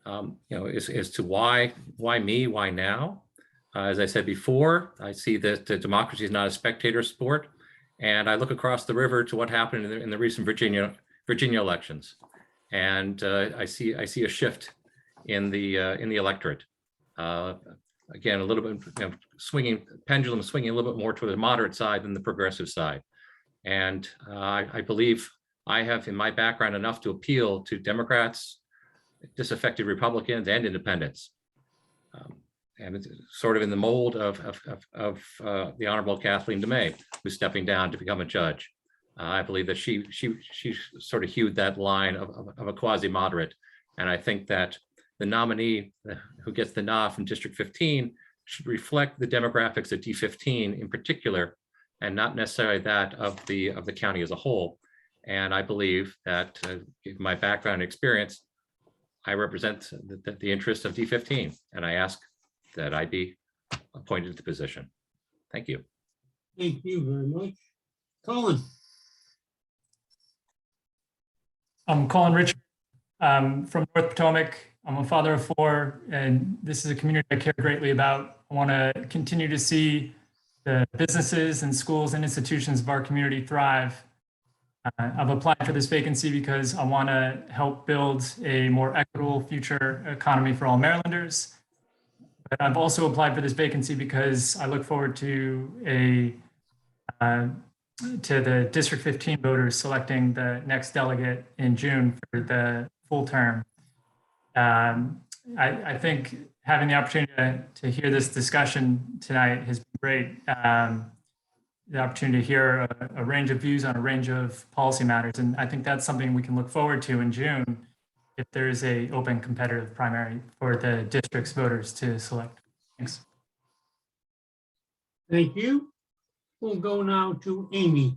You know, as to why me, why now? As I said before, I see that democracy is not a spectator sport, and I look across the river to what happened in the recent Virginia elections, and I see a shift in the electorate. Again, a little bit, you know, pendulum swinging a little bit more toward the moderate side than the progressive side, and I believe I have in my background enough to appeal to Democrats, disaffected Republicans, and independents, and it's sort of in the mold of the Honorable Kathleen DeMay, who's stepping down to become a judge. I believe that she sort of hewed that line of a quasi-moderate, and I think that the nominee who gets the nod from District 15 should reflect the demographics of D15 in particular, and not necessarily that of the county as a whole. And I believe that, given my background and experience, I represent the interests of D15, and I ask that I be appointed to the position. Thank you. Thank you very much. Colin. I'm Colin Richard. from North Potomac. I'm a father of 4, and this is a community I care greatly about. I want to continue to see the businesses and schools and institutions of our community thrive. I've applied for this vacancy because I want to help build a more equitable future economy for all Marylanders. But I've also applied for this vacancy because I look forward to the District 15 voters selecting the next delegate in June for the full term. I think having the opportunity to hear this discussion tonight has been great. The opportunity to hear a range of views on a range of policy matters. And I think that's something we can look forward to in June if there is a open competitive primary for the district's voters to select. Thanks. Thank you. We'll go now to Amy.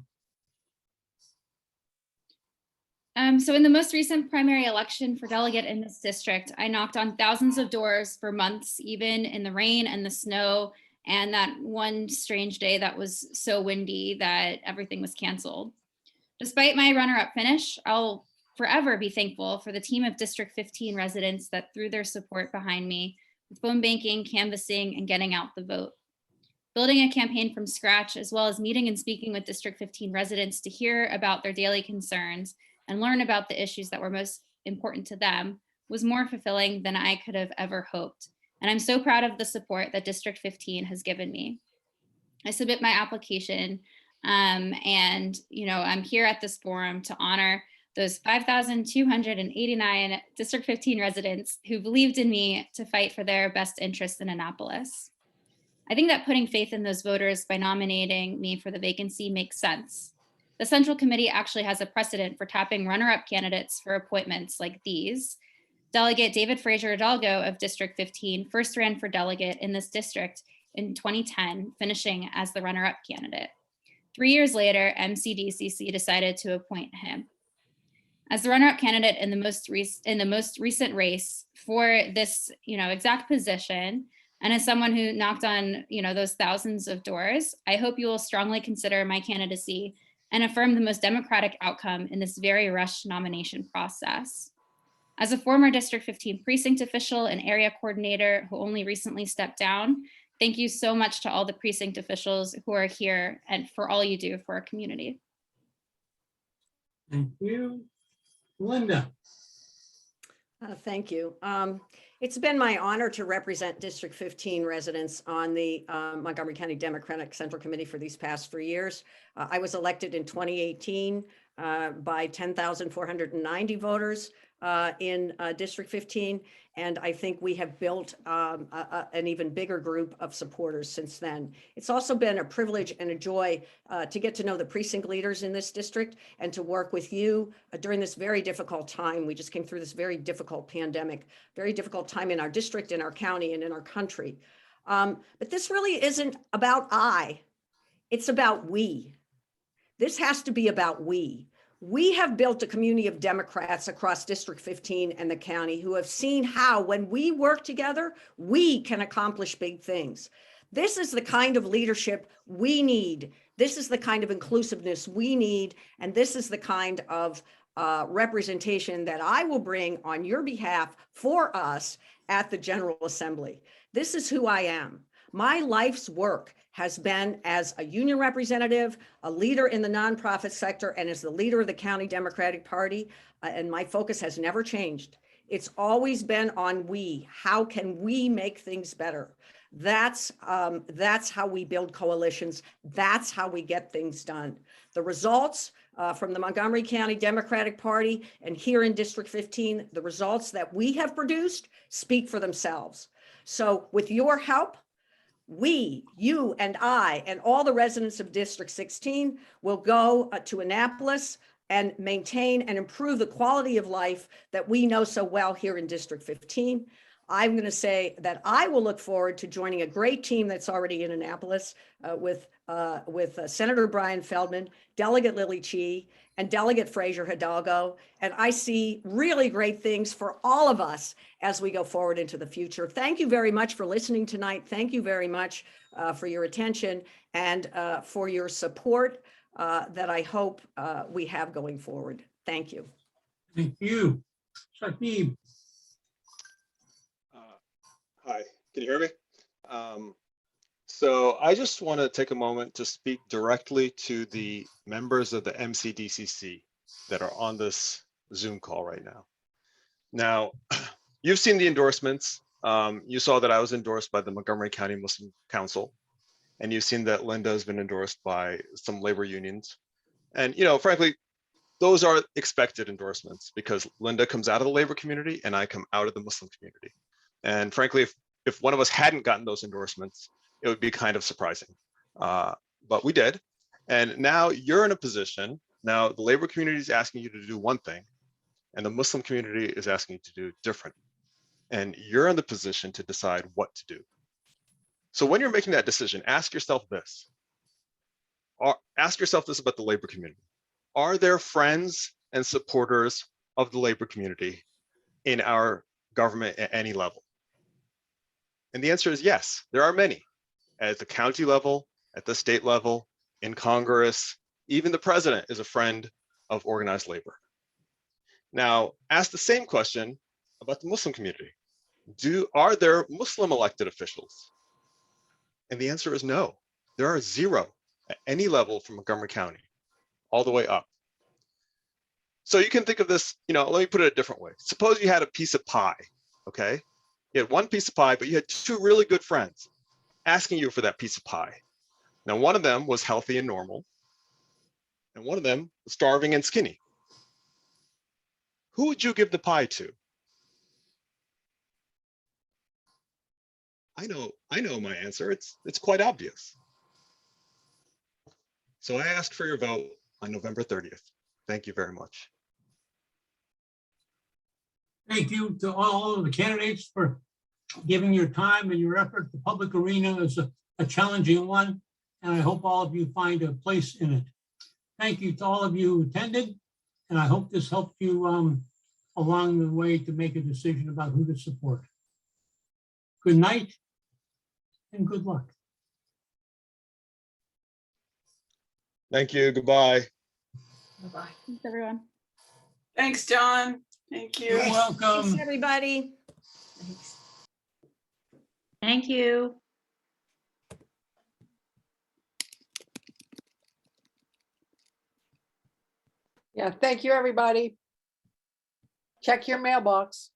So in the most recent primary election for delegate in this district, I knocked on thousands of doors for months, even in the rain and the snow, and that one strange day that was so windy that everything was canceled. Despite my runner-up finish, I'll forever be thankful for the team of District 15 residents that threw their support behind me with phone banking, canvassing, and getting out the vote. Building a campaign from scratch, as well as meeting and speaking with District 15 residents to hear about their daily concerns and learn about the issues that were most important to them, was more fulfilling than I could have ever hoped. And I'm so proud of the support that District 15 has given me. I submit my application and I'm here at this forum to honor those 5,289 District 15 residents who believed in me to fight for their best interests in Annapolis. I think that putting faith in those voters by nominating me for the vacancy makes sense. The Central Committee actually has a precedent for tapping runner-up candidates for appointments like these. Delegate David Fraser Hidalgo of District 15 first ran for delegate in this district in 2010, finishing as the runner-up candidate. 3 years later, MCDCC decided to appoint him. As the runner-up candidate in the most recent race for this exact position, and as someone who knocked on those thousands of doors, I hope you will strongly consider my candidacy and affirm the most democratic outcome in this very rushed nomination process. As a former District 15 precinct official and area coordinator who only recently stepped down, thank you so much to all the precinct officials who are here and for all you do for our community. Thank you. Linda. Thank you. It's been my honor to represent District 15 residents on the Montgomery County Democratic Central Committee for these past 3 years. I was elected in 2018 by 10,490 voters in District 15, and I think we have built an even bigger group of supporters since then. It's also been a privilege and a joy to get to know the precinct leaders in this district and to work with you during this very difficult time. We just came through this very difficult pandemic, very difficult time in our district, in our county, and in our country. But this really isn't about I, it's about we. This has to be about we. We have built a community of Democrats across District 15 and the county who have seen how, when we work together, we can accomplish big things. This is the kind of leadership we need. This is the kind of inclusiveness we need. And this is the kind of representation that I will bring on your behalf for us at the General Assembly. This is who I am. My life's work has been as a union representative, a leader in the nonprofit sector, and as the leader of the County Democratic Party. And my focus has never changed. It's always been on we. How can we make things better? That's how we build coalitions. That's how we get things done. The results from the Montgomery County Democratic Party and here in District 15, the results that we have produced speak for themselves. So with your help, we, you and I, and all the residents of District 16 will go to Annapolis and maintain and improve the quality of life that we know so well here in District 15. I'm going to say that I will look forward to joining a great team that's already in Annapolis with Senator Brian Feldman, Delegate Lily Chee, and Delegate Fraser Hidalgo. And I see really great things for all of us as we go forward into the future. Thank you very much for listening tonight. Thank you very much for your attention and for your support that I hope we have going forward. Thank you. Thank you. Saqib. Hi, can you hear me? So I just want to take a moment to speak directly to the members of the MCDCC that are on this Zoom call right now. Now, you've seen the endorsements. You saw that I was endorsed by the Montgomery County Muslim Council, and you've seen that Linda has been endorsed by some labor unions. And, frankly, those are expected endorsements because Linda comes out of the labor community and I come out of the Muslim community. And frankly, if one of us hadn't gotten those endorsements, it would be kind of surprising. But we did. And now you're in a position, now the labor community is asking you to do one thing, and the Muslim community is asking you to do different. And you're in the position to decide what to do. So when you're making that decision, ask yourself this. Ask yourself this about the labor community. Are there friends and supporters of the labor community in our government at any level? And the answer is yes, there are many. At the county level, at the state level, in Congress, even the president is a friend of organized labor. Now, ask the same question about the Muslim community. Are there Muslim elected officials? And the answer is no. There are zero at any level from Montgomery County, all the way up. So you can think of this, let me put it a different way. Suppose you had a piece of pie, okay? You had one piece of pie, but you had two really good friends asking you for that piece of pie. Now, one of them was healthy and normal, and one of them was starving and skinny. Who would you give the pie to? I know my answer. It's quite obvious. So I ask for your vote on November 30th. Thank you very much. Thank you to all of the candidates for giving your time and your effort. The public arena is a challenging one, and I hope all of you find a place in it. Thank you to all of you who attended, and I hope this helped you along the way to make a decision about who to support. Good night and good luck. Thank you. Goodbye. Bye-bye. Thanks, everyone. Thanks, John. Thank you. You're welcome. Thanks, everybody. Thank you. Yeah, thank you, everybody. Check your mailbox.